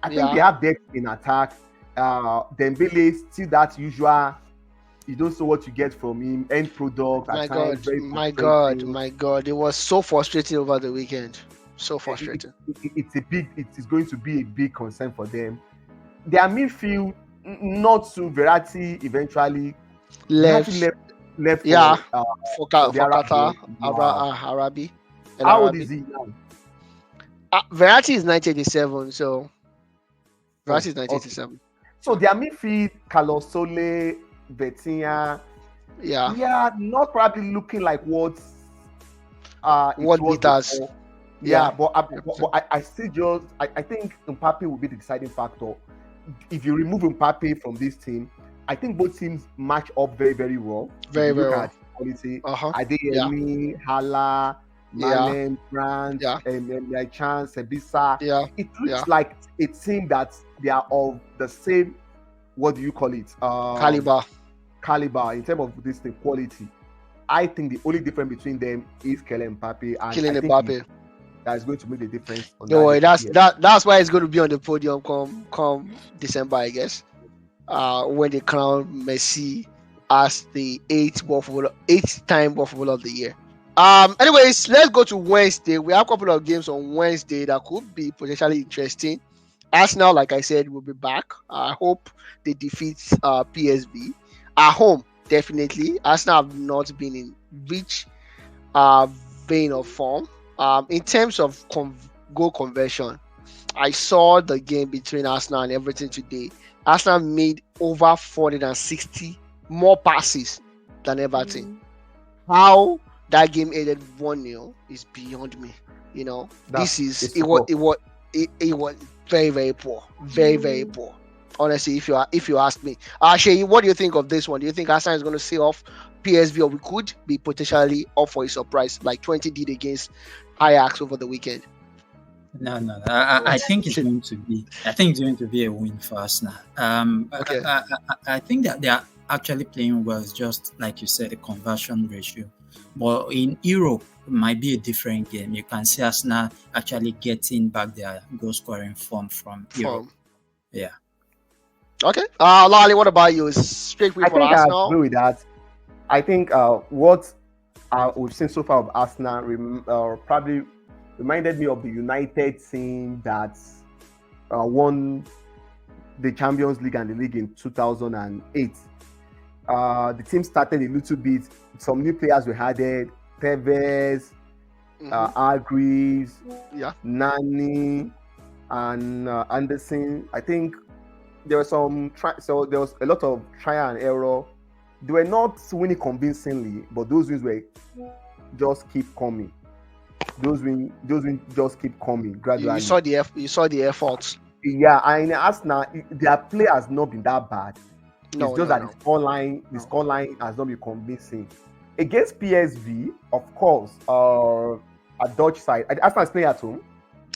I think they yeah. have depth in attack. Dembele still that usual. You don't know what you get from him. End product at My times God, very my God, frustrating. my God. It was so frustrating over the weekend. So frustrating. It's a big. It is going to be a big concern for them. Their midfield, not so Verratti eventually. Verratti Left, left yeah, for the for Arab Qatar, World. Wow. Arabi, El How old Arabi. is he now? Verratti is 1987, so Oh, Verratti is okay. 1987. So their midfield, Carlos Sole, Betinha, Yeah, yeah, not probably looking like what it what was beat us? before. Yeah, Yeah, but 100%. I still just I think Mbappe will be the deciding factor. If you remove Mbappe from this team, I think both teams match up very, very well. If Very, you look very well. at quality, Uh-huh. Yeah, Adeyemi, Hala, yeah, Malen, Grant, yeah, Chance, Sebisa, yeah, it yeah. looks like a team that they are of the same, what do you call it? Caliber, Caliber in terms of this thing, quality. I think the only difference between them is Kylian Mbappe, and killing I think he Mbappe. that is going to make the difference on Don't that day worry, for that's PS. that's why it's going to be on the podium come December, I guess. When they crown Messi as the eighth time World Footballer of the Year. Anyways, let's go to Wednesday. We have a couple of games on Wednesday that could be potentially interesting. Arsenal, like I said, will be back. I hope they defeat PSV at home. Definitely, Arsenal have not been in rich uh, vein of form. In terms of goal conversion, I saw the game between Arsenal and Everton today. Arsenal made over 460 more passes than Everton. How that game ended 1-0 is beyond me. You know, That's this is it's super. it was very, very poor. Very, very poor. Honestly, if you ask me. Shay, what do you think of this one? Do you think Arsenal is going to see off PSV, or we could be potentially up for a surprise like 20 did against Ajax over the weekend? No, no, no. I think it's going to be. I think it's going to be a win for us now. Okay. I think that they are actually playing well. It's just like you said, the conversion ratio. But in Europe, it might be a different game. You can see us now actually getting back their goal scoring form from Europe. From Yeah. Okay. Lali, what about you? Is straight win I for think I Arsenal? agree with that. I think what we've seen so far of Arsenal probably reminded me of the United team that won the Champions League and the league in 2008. The team started a little bit. Some new players were added. Tevez, Hargreaves, Yeah. Nani, and Anderson. I think there was so there was a lot of trial and error. They were not winning convincingly, but those wins were just keep coming. Those wins just keep coming You gradually. saw you saw the efforts. Yeah, and in Arsenal, their play has not been that bad. It's No, just no, that no. the scoreline has not been convincing. Against PSV, of course, a Dutch side. Arsenal is playing at home.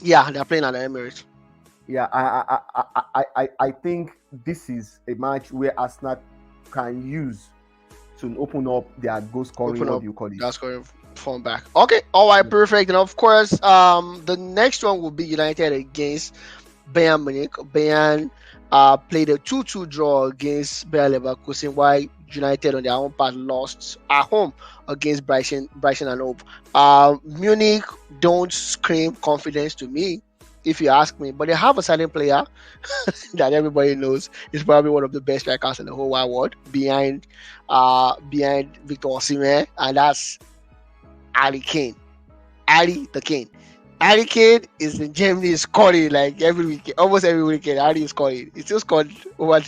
Yeah, they're playing at the Emirates. Yeah, I think this is a match where Arsenal can use to open up their goal scoring. Open What up. do you call it? That's going form back. Okay. All right. Perfect. And of course, the next one will be United against Bayern Munich. Bayern played a 2-2 draw against Bayer Leverkusen, while United on their own part lost at home against Brighton and Hove. Munich don't scream confidence to me, if you ask me, but they have a certain player that everybody knows is probably one of the best strikers in the whole wide world, behind Victor Osimhen, and that's Ali Kane. Ali the Kane. Harry Kane is in Germany scoring like every weekend, almost every weekend. Harry is scoring. He still scored over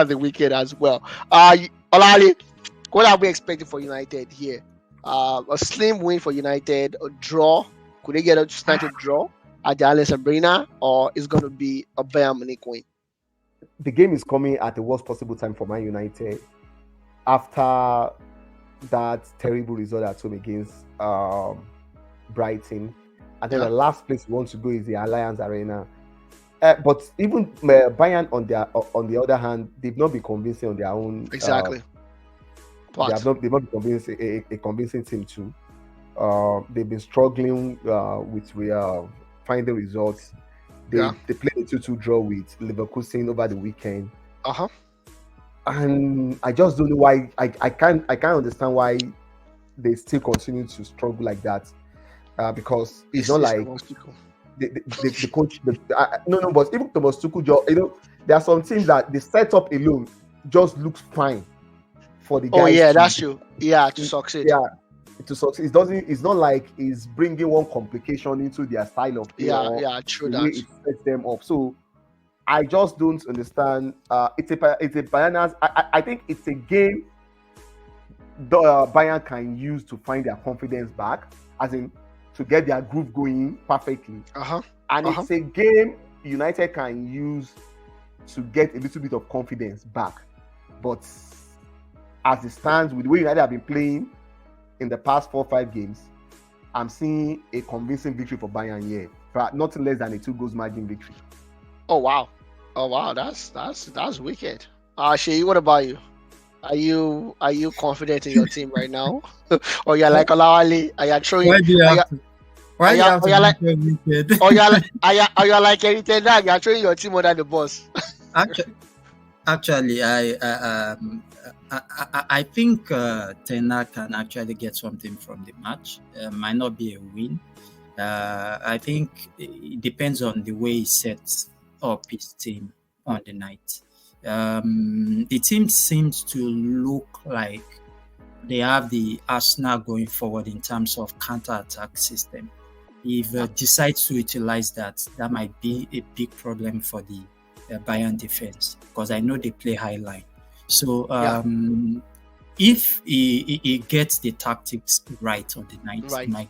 the weekend as well. Olali, What are we expecting for United here? A slim win for United, a draw. Could they get a stand to draw at the Allianz Arena, or is going to be a Bayern Munich win? The game is coming at the worst possible time for Man United after that terrible result at home against Brighton. And then Yeah. the last place we want to go is the Alliance Arena. But even Bayern on the other hand, they've not been convincing on their own. Exactly. But They've not been convincing a convincing team too. They've been struggling with finding results. yeah. They played a 2-2 draw with Leverkusen over the weekend, Uh-huh. and I just don't know why. I can't understand why they still continue to struggle like that. Because it's not like the coach. No, but even Thomas Tuchel, there are some teams that the setup alone just looks fine for the guys. Oh yeah, that's true. Yeah, to succeed. Yeah, to succeed. It's not like it's bringing one complication into their style of play or Yeah, true the way that. it sets them up. So I just don't understand. It's a bananas. I think it's a game the Bayern can use to find their confidence back, as in to get their groove going perfectly. And it's a game United can use to get a little bit of confidence back. But as it stands, with the way United have been playing in the past 4-5 games, I'm seeing a convincing victory for Bayern here, but nothing less than a 2 goals margin victory. Oh wow, that's wicked. Shay, what about you? Are you confident in your team right now, or you're like Olawale? Are you throwing? Why do you have to? Why do you have to like? be so wicked? Or you're like anything that you're throwing your team under the bus? Actually, I think Ten Hag can actually get something from the match. Might not be a win. I think it depends on the way he sets up his team on the night. The team seems to look like they have the arsenal going forward in terms of counter-attack system. If decides to utilize that might be a big problem for the Bayern defense, because I know they play high line. So if he gets the tactics right on the night, he might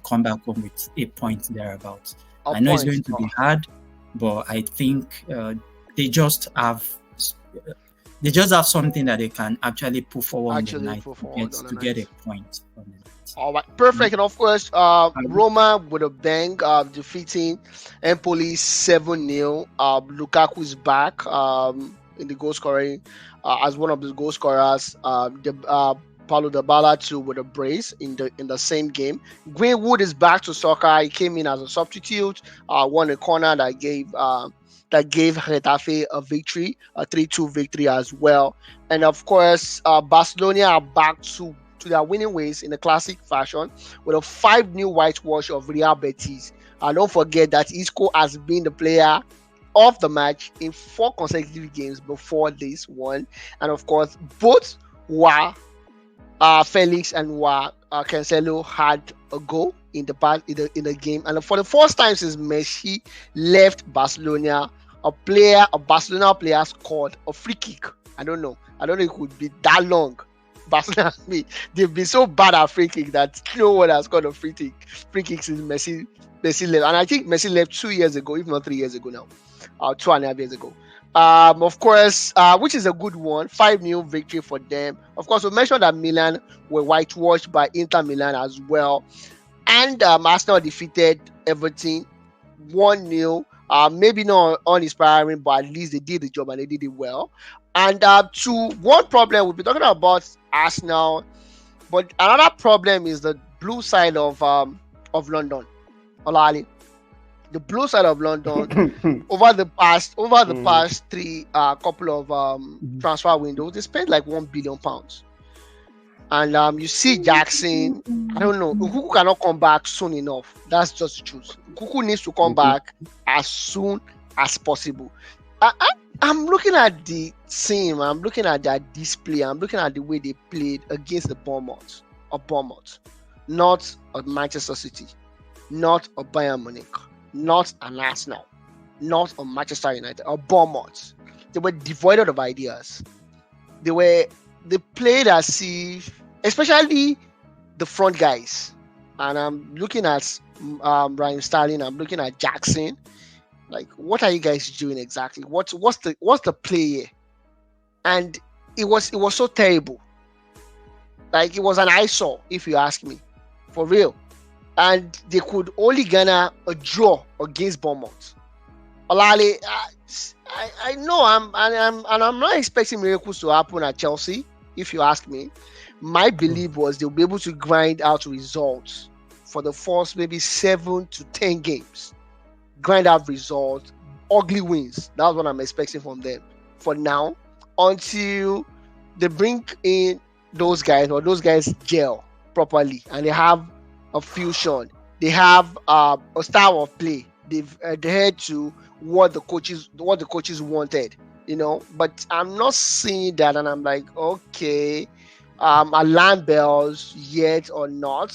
come back home with a point thereabouts. I know it's going to be hard, but I think they just have something that they can actually put forward on the night to get a point on the night. All right, perfect. And of course, Roma with a bang, defeating Empoli 7-0. Lukaku is back in the goal scoring as one of the goal scorers. Paulo Dybala too with a brace in the same game. Greenwood is back to soccer. He came in as a substitute, won a corner that gave Getafe a victory, a 3-2 victory as well. And of course, Barcelona are back to their winning ways in the classic fashion with a 5-0 whitewash of Real Betis. Don't forget that Isco has been the player of the match in 4 consecutive games before this one. And of course, both were Felix and Cancelo had a goal in the game. And for the first time since Messi left Barcelona, a Barcelona player scored a free kick. I don't know if it could be that long. Barcelona, they've been so bad at free kick that no one has scored a free kick since Messi left. And I think Messi left 2 years ago, if not 3 years ago now, 2.5 years ago. Of course, which is a good one, 5-0 victory for them. Of course, we mentioned that Milan were whitewashed by Inter Milan as well. And Arsenal defeated Everton 1-0. Maybe not uninspiring, but at least they did the job and they did it well. And to one problem, we'll be talking about Arsenal, but another problem is the blue side of London. Olali. The blue side of London over the past 3 couple of transfer windows, they spent like £1 billion. And you see Jackson, I don't know, Nkunku cannot come back soon enough. That's just the truth. Nkunku needs to come back as soon as possible. I'm looking at the team, I'm looking at their display, I'm looking at the way they played against the Bournemouth, not a Manchester City, not a Bayern Munich, not an Arsenal, not a Manchester United, or Bournemouth. They were devoid of ideas. They were they played as if, especially the front guys, and I'm looking at Ryan Sterling, I'm looking at Jackson. Like, what are you guys doing exactly? What's the play here? And it was so terrible. Like, it was an eyesore, if you ask me, for real. And they could only garner a draw against Bournemouth. Olale, I know I'm not expecting miracles to happen at Chelsea. If you ask me, my belief was they'll be able to grind out results for the first maybe 7 to 10 games. Grind out results, ugly wins. That's what I'm expecting from them for now, until they bring in those guys, or those guys gel properly and they have a fusion. They have a style of play. They've adhered to what the coaches wanted, But I'm not seeing that, and I'm like, okay, alarm bells yet or not.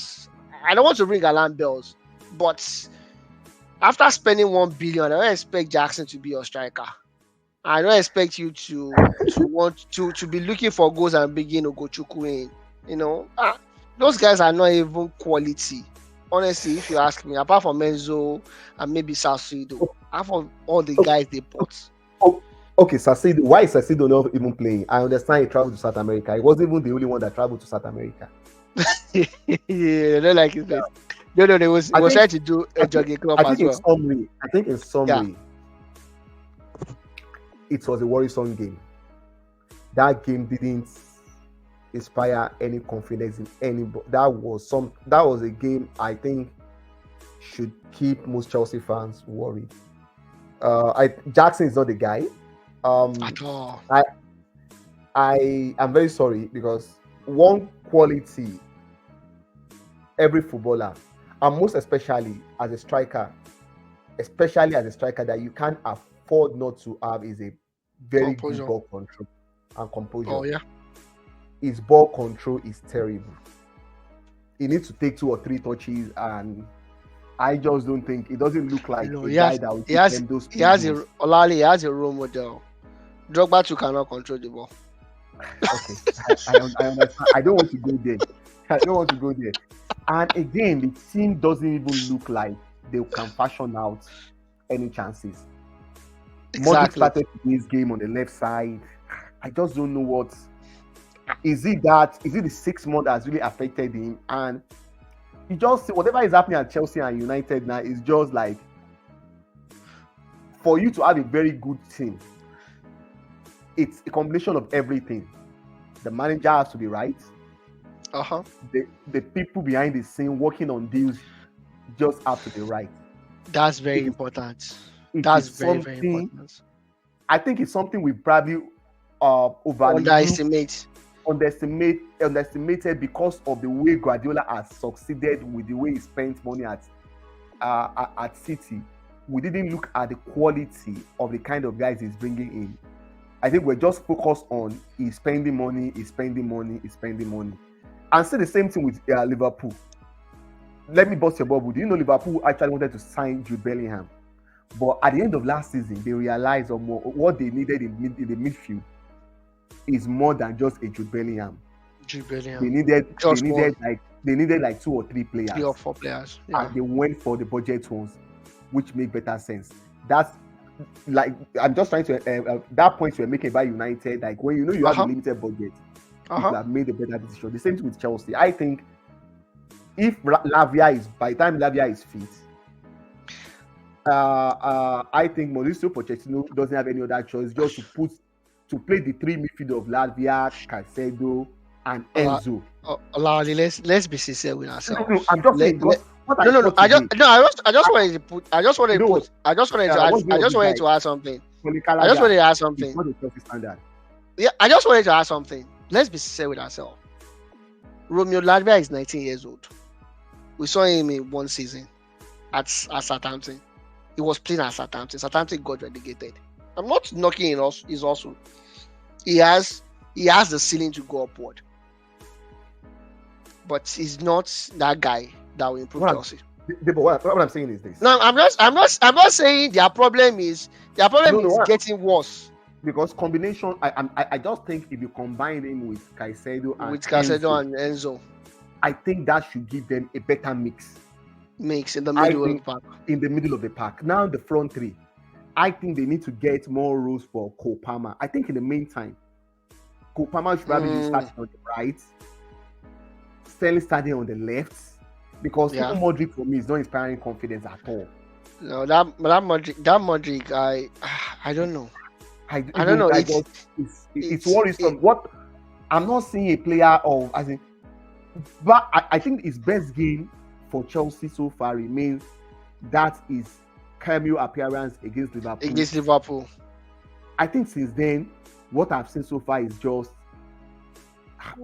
I don't want to ring alarm bells, but after spending 1 billion, I don't expect Jackson to be your striker. I don't expect you to want to be looking for goals and begin Ogochukwu in. Those guys are not even quality. Honestly, if you ask me, apart from Enzo and maybe Salcido, apart from all the Okay, guys they bought. okay, okay, Sasido. Why is Sasido not even playing? I understand he traveled to South America. He wasn't even the only one that traveled to South America. Yeah, I don't like his face. No, he I was think, trying to do I a think, jogging club I as think in well. summary, I think in Yeah, summary, it was a worrisome game. That game didn't inspire any confidence in anybody. That was a game I think should keep most Chelsea fans worried. Jackson is not the guy. Um, at all. I I am very sorry because one quality every footballer, and most especially as a striker, that you can't afford not to have is a very good Composure. ball control and composure. Oh yeah. His ball control is terrible. He needs to take 2 or 3 touches, and I just don't think it doesn't look like a He guy has that will he give has them those he three has goals. Olali has a role model. Drogba too cannot control the ball. Okay, I understand. I don't want to go there. I don't want to go there. And again, the team doesn't even look like they can fashion out any chances. Modric Exactly. started today's game on the left side. I just don't know what is it that is it the 6 month that's really affected him, and you just see whatever is happening at Chelsea and United now is just like, for you to have a very good team, it's a combination of everything. The manager has to be right. Uh-huh. The people behind the scene working on deals just have to be right. That's very It is important. it That's is very, very something. important. I think it's something we probably overlooked, Underestimate. underestimated because of the way Guardiola has succeeded with the way he spent money at City. We didn't look at the quality of the kind of guys he's bringing in. I think we're just focused on he's spending money, he's spending money, he's spending money. And say the same thing with Liverpool. Let me bust your bubble. Do you know Liverpool actually wanted to sign Jude Bellingham? But at the end of last season, they realized what they needed in the midfield is more than just a Jude Bellingham. Jude They Bellingham. needed they Just one, needed like they needed like 2 or 3 three players, or four players. Yeah. and they went for the budget ones, which make better sense. That's like I'm just trying to that point you're making about United. Like when you know you have a Uh-huh. limited budget, you Uh-huh. could have made a better decision. The same thing with Chelsea. I think if by the time Lavia is fit, I think Mauricio Pochettino doesn't have any other choice just to play the 3 midfield of Lavia, Caicedo, and Ola, Enzo. Olali, let's be sincere with No, ourselves. I'm just Let, saying let, because what I no, no, no. saw today, I just wanted to put. I just wanted you to know what? put. I just wanted to add. What's the I name of just this wanted guy? to add something. I just wanted Polikalaga to add is something. not a Chelsea standard. Yeah, I just wanted to add something. Let's be sincere with ourselves. Romeo Lavia is 19 years old. We saw him in one season at Southampton. He was playing at Southampton. Southampton got relegated. I'm not knocking him. He's also he has the ceiling to go upward, but he's not that guy that will improve What I'm, Chelsea. what I'm saying is this. No, I'm not saying their problem is No, no, what, getting worse. because combination. I just think if you combine him with Caicedo and with Casedo Enzo, and Enzo I think that should give them a better mix. makes in the I middle of the think park. in the middle of the pack. Now the front three, I think they need to get more rules for Cole Palmer. I think in the meantime, Cole Palmer should probably be Mm, starting on the right, Sterling starting on the left, because yeah. even Modric for me is not inspiring confidence at all. No, that Modric, I don't know. I don't Even know. I It's just it's it's it. worrisome. What I'm not seeing a player of as in, but I think his best game for Chelsea so far remains that is cameo appearance against Liverpool. Against Liverpool. I think since then, what I've seen so far is just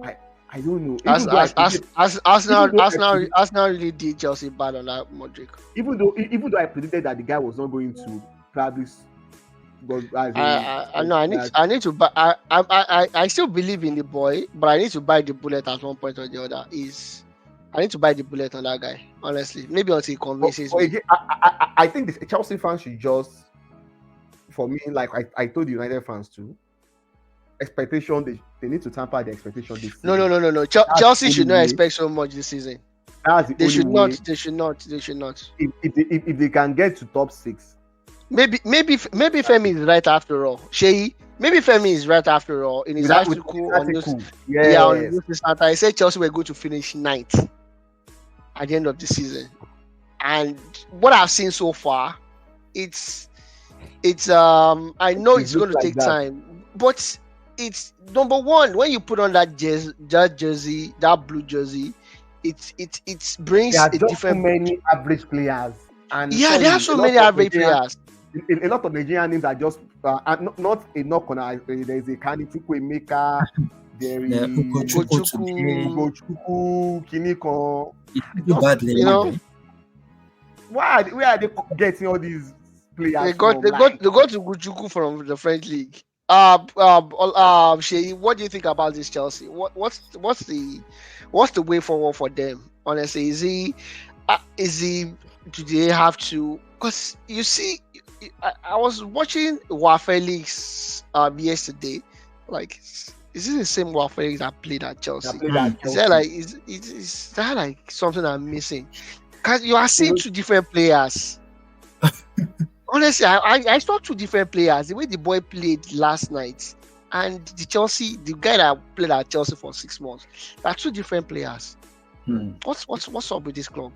I I don't know. As as as as Even Arsenal though I Arsenal predict, Arsenal really did Chelsea bad on that Modric. even though I predicted that the guy was not going to probably was as in I know I need to buy I still believe in the boy, but I need to buy the bullet at one point or the other. I need to buy the bullet on that guy, honestly. Maybe until he convinces but me. again, I think the Chelsea fans should just, for me, like I told the United fans too, expectation they need to tamper the expectation this No, no, season. no, no, no. That's the Chelsea only should not way. expect so much this season. That's the They only should not. way. They should not. They should not. If they can get to top six, Maybe Femi is right after all. Maybe Femi is right after all in his with article that on news. cool. Yeah, on Yes, News Center, he said Chelsea were going to finish ninth at the end of the season. And what I've seen so far, it's I know it it's going looks to like take that. time, but it's number one when you put on that jersey, that blue jersey, it There brings are a just so different. many average players, and Yeah, there are sorry, so many average players. A lot of Nigerian names are just not enough. There is a Kani Chukwuemeka, there Yeah, is Ugochukwu today. Ugochukwu, Ugochukwu, Kinikon. He didn't do Just badly you know, anyway. where are they getting all these they players got from? they got Like, they got Ugochukwu from the French league. Sheyi, what do you think about this Chelsea? What's the way forward for them? Honestly, is he do they have to? Because you see, I was watching Wa Felix yesterday. Like, is this the same Wa Felix that played at that Chelsea? played at Is that Chelsea. like is that like something I'm missing? Because you are You seeing know, two different players. Honestly, I saw two different players. The way the boy played last night and the guy that played at Chelsea for 6 months, they are two different players. Hmm. What's up with this club?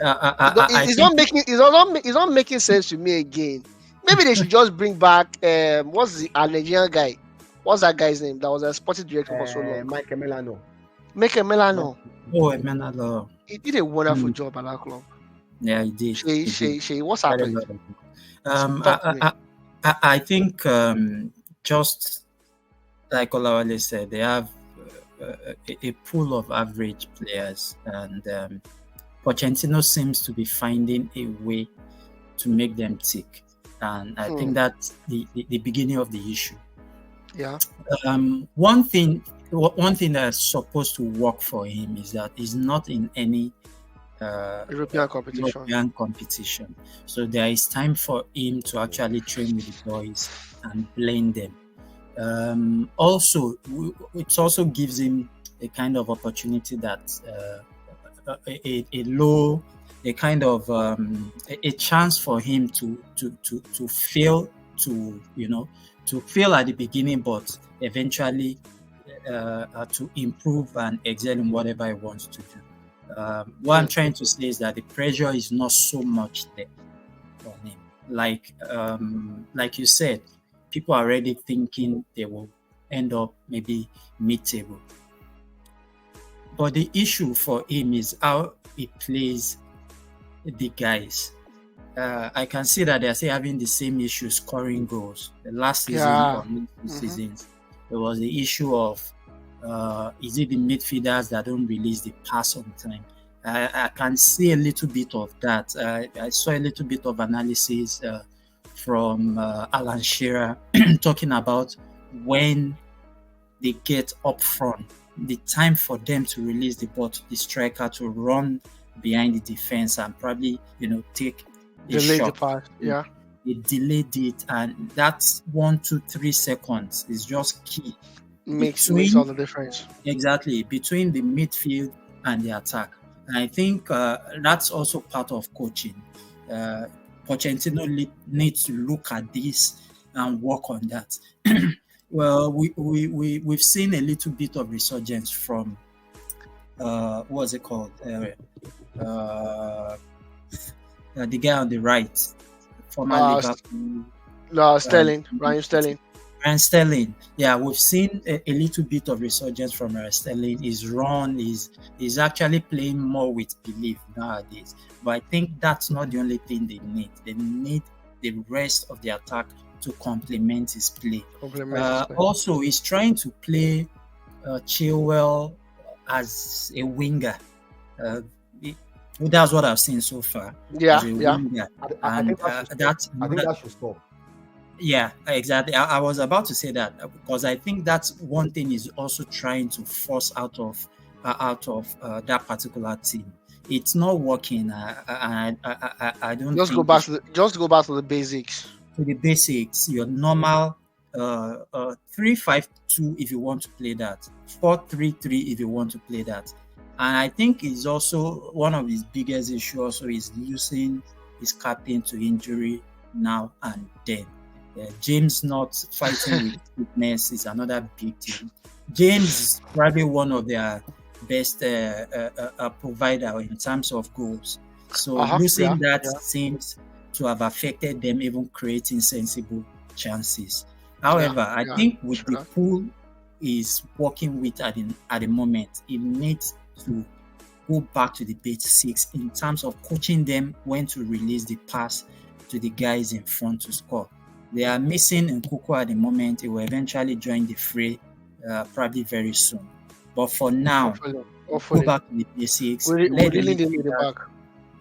I It's think it's not making sense to me again. Maybe they should just bring back what's the Nigerian guy? What's that guy's name? That was a sporting director for so long. Michael Melano. Make a Melano. Emenalo. He did a wonderful Hmm. job at that club. Yeah, he did. He did. Shay, what's Quite a happened? lot of it. Talk to me. I think just like Olawale said, they have a pool of average players, and Pochettino seems to be finding a way to make them tick, and I think that's the beginning of the issue. Yeah. One thing that's supposed to work for him is that he's not in any European competition. European competition. So there is time for him to actually train with the boys and blend them. Also, it also gives him a kind of opportunity that a kind of a chance for him to fail, to fail at the beginning, but eventually to improve and excel in whatever he wants to do. What I'm trying to say is that the pressure is not so much there on him. Like you said, people are already thinking they will end up maybe mid-table. But the issue for him is how he plays the guys. I can see that they're still having the same issue scoring goals. The last season or two seasons, there was the issue of is it the midfielders that don't release the pass on time? I can see a little bit of that. I saw a little bit of analysis from Alan Shearer talking about when they get up front, the time for them to release the ball to the striker to run behind the defense and probably take a Delay the shot. pass. Yeah. they delayed it, and that's 1, 2, 3 seconds is just key Makes all between the difference. exactly between the midfield and the attack. And I think that's also part of coaching. Uh, Pochettino needs to look at this and work on that. Well, we've seen a little bit of resurgence from what's it called? Uh, the guy on the right, former Uh, Liverpool. Sterling, Ryan Sterling. And Sterling, yeah, we've seen a little bit of resurgence from Sterling. His run is actually playing more with belief nowadays. But I think that's not the only thing they need. They need the rest of the attack to complement his play. Compliments his play. Also, he's trying to play Chilwell as a winger. Uh, that's what I've seen so far. Yeah, As a yeah. winger. I And think that should that's stop. I think that should stop. yeah, exactly. I was about to say that because I think that's one thing is also trying to force out of that particular team. It's not working. I don't Just go think back to the basics. to the basics. Your normal 3-5-2 if you want to play that, 4-3-3 if you want to play that. And I think it's also one of his biggest issues. Also, is losing his captain to injury now and then. James not fighting with fitness is another big thing. James is probably one of their best provider in terms of goals. So losing that seems to have affected them even creating sensible chances. However, I think with the pool is working with at the moment, it needs to go back to the basics in terms of coaching them when to release the pass to the guys in front to score. They are missing Nkuku at the moment. He will eventually join the fray probably very soon. But for now, hopefully. go back to the basics. We really need the back.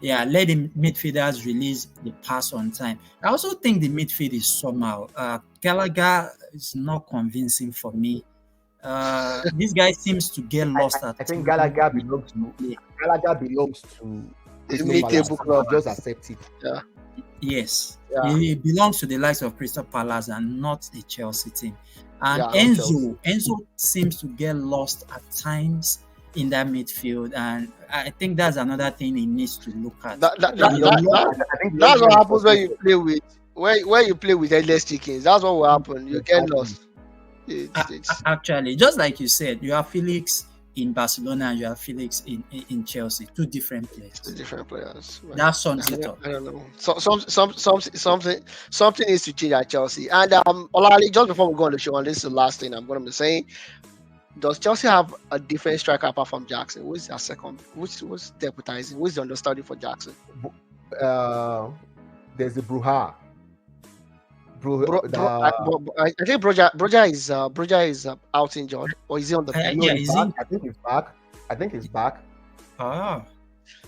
Yeah, let the midfielders release the pass on time. I also think the midfield is somehow. Gallagher is not convincing for me. This guy seems to get lost I think Gallagher belongs to mid-table club. Just accept it. Yeah. Yes, Yeah. he belongs to the likes of Crystal Palace and not the Chelsea team. And Yeah, Enzo seems to get lost at times in that midfield, and I think that's another thing he needs to look at. That's what happens when you play with when you play with headless chickens. That's what will happen. You get lost. Actually, just like you said, you have Felix in Barcelona and you have Felix in Chelsea. Two different players. Right. That sums it up. I don't know. Something needs to change at Chelsea. And Olali, just before we go on the show, and this is the last thing I'm going to be saying. Does Chelsea have a different striker apart from Jackson? Who's their second? Who's deputizing? Who's the understudy for Jackson? There's the Bruja. I think Broja is out injured, or is he on the field? No, he's back. I think he's back. Ah.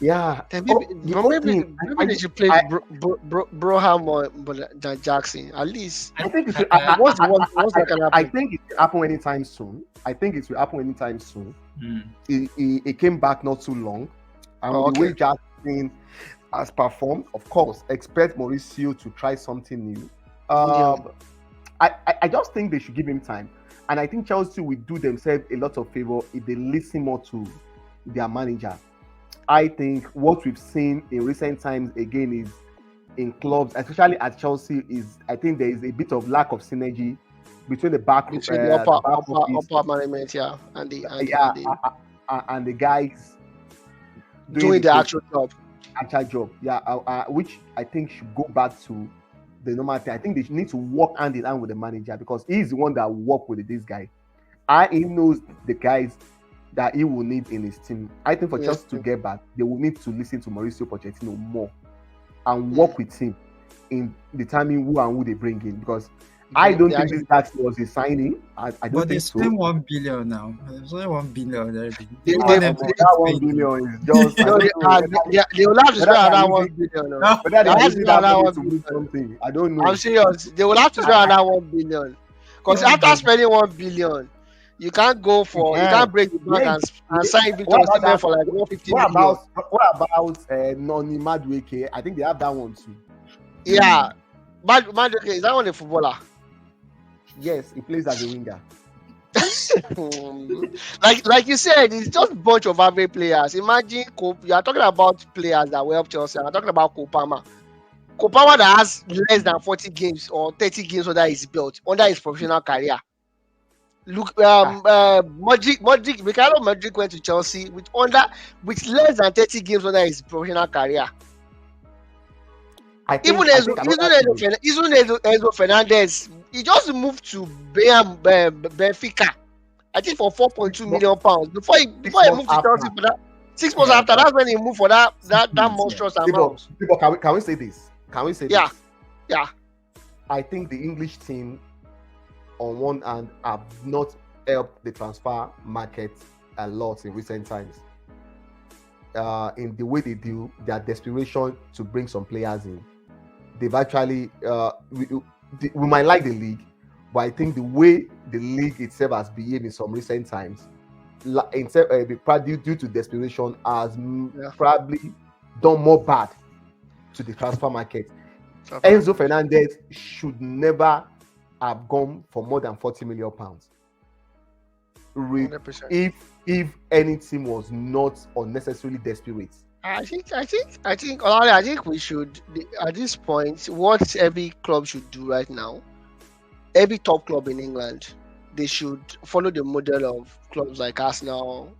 Yeah. Maybe they should play Broha more than Jackson. At least I think it should. I think it will happen anytime soon. He came back not too long, and the way Jackson has performed, of course, expect Mauricio to try something new. I just think they should give him time, and I think Chelsea will do themselves a lot of favor if they listen more to their manager. I think what we've seen in recent times again is in clubs, especially at Chelsea, is I think there is a bit of lack of synergy between the upper management, and the guys doing the actual job. Which I think should go back to the normal thing. I think they need to work hand in hand with the manager because he's the one that will work with this guy. He knows the guys that he will need in his team. I think for Chelsea to get back, they will need to listen to Mauricio Pochettino more and work with him in determining who and who they bring in because I don't think this tax was a signing. I don't think so. But they spend 1 billion now. There's only 1 billion there. That 1 billion is just. They will have to spend around 1 billion. I don't know. I'm serious. They will have to spend around 1 billion. Because after spending 1 billion, you can't go for you can't break the bank and sign Victor Osimhen for like 150 million. What about Noni Madueke? I think they have that one too. Yeah. Madueke, is that one a footballer? Yes, he plays as a winger. Like you said, it's just a bunch of average players. Imagine you are talking about players that will help Chelsea. I'm talking about Kopama. Kopama that has less than 40 games or 30 games under his belt, under his professional career. Look, Ah, Modric, Ricardo Modric went to Chelsea with less than 30 games under his professional career. Even I think another thing is Enzo Fernandez, he just moved to Benfica. I think for 4.2 mo- million pounds six before he months moved to Chelsea after. for that 6 months Yeah, after. about That's when he moved for that six that months. Yeah. monstrous People, amount. can we say this? Can we say Yeah, this? yeah. I think the English team, on one hand, have not helped the transfer market a lot in recent times. In the way they do, their desperation to bring some players in, they've actually we might like the league, but I think the way the league itself has behaved in some recent times, probably due to desperation, has Yeah. probably done more bad to the transfer market. Transfer Enzo market. Fernandez should never have gone for more than 40 million pounds. 100%. If any team was not unnecessarily desperate. Olale, I think we should at this point what every club should do right now. Every top club in England, they should follow the model of clubs like Arsenal,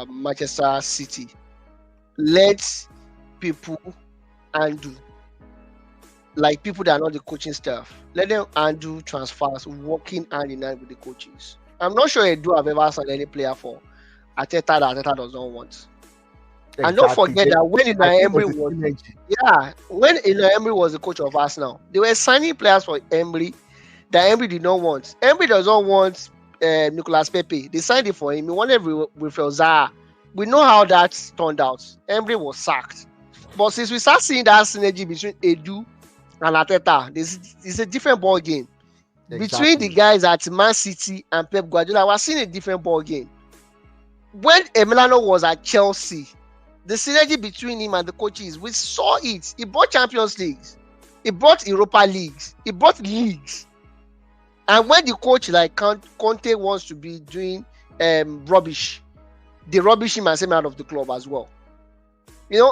Manchester City. Let people handle, like people that are not the coaching staff. Let them handle transfers, working hand in hand with the coaches. I'm not sure Edu have ever signed any player for Ateta that Ateta does not want. And don't Exactly. forget that when I Unai think Emery there's a was synergy. yeah, when Unai Emery was the coach of Arsenal, they were signing players for Emery that Emery did not want. Emery does not want Nicolas Pepe. They signed it for him. He wanted with Zaha. We know how that turned out. Emery was sacked. But since we start seeing that synergy between Edu and Ateta, it's a different ball game. Between the Exactly. guys at Man City and Pep Guardiola, we're seeing a different ball game. When Emiliano was at Chelsea, the synergy between him and the coaches, we saw it. He brought Champions Leagues, he brought Europa Leagues, he brought leagues. And when the coach like Conte wants to be doing rubbish, they rubbish him and send him out of the club as well.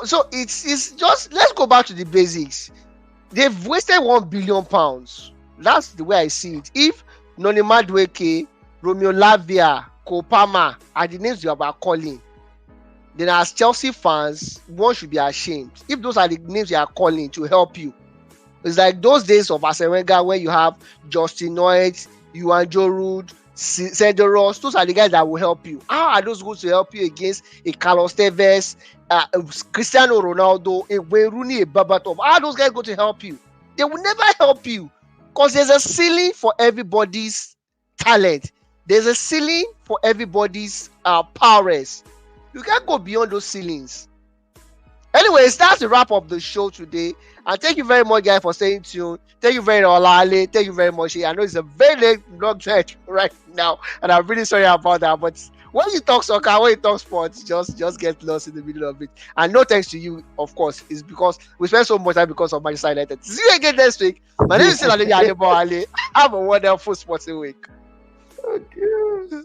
So it's just let's go back to the basics. They've wasted £1 billion. That's the way I see it. If Noni Madueke, Romeo Lavia, Kopama are the names you are calling, then as Chelsea fans, one should be ashamed. If those are the names you are calling to help you, it's like those days of Arsene Wenger where you have Justin Noit, Juan Jorud, Senderos. Those are the guys that will help you. How are those going to help you against a Carlos Tevez, Cristiano Ronaldo, a Wayne Rooney, a Berbatov? How are those guys going to help you? They will never help you because there's a ceiling for everybody's talent. There's a ceiling for everybody's powers. You can't go beyond those ceilings. Anyways, that's the wrap up the show today. And thank you very much, guys, for staying tuned. Thank you very much, Olale. Thank you very much. I know it's a very long night right now, and I'm really sorry about that. But when you talk soccer, when you talk sports, just get lost in the middle of it. And no thanks to you, of course, is because we spend so much time because of Manchester United. See you again next week. My name is Silale Adebo Ale. Have a wonderful sporting week. Okay.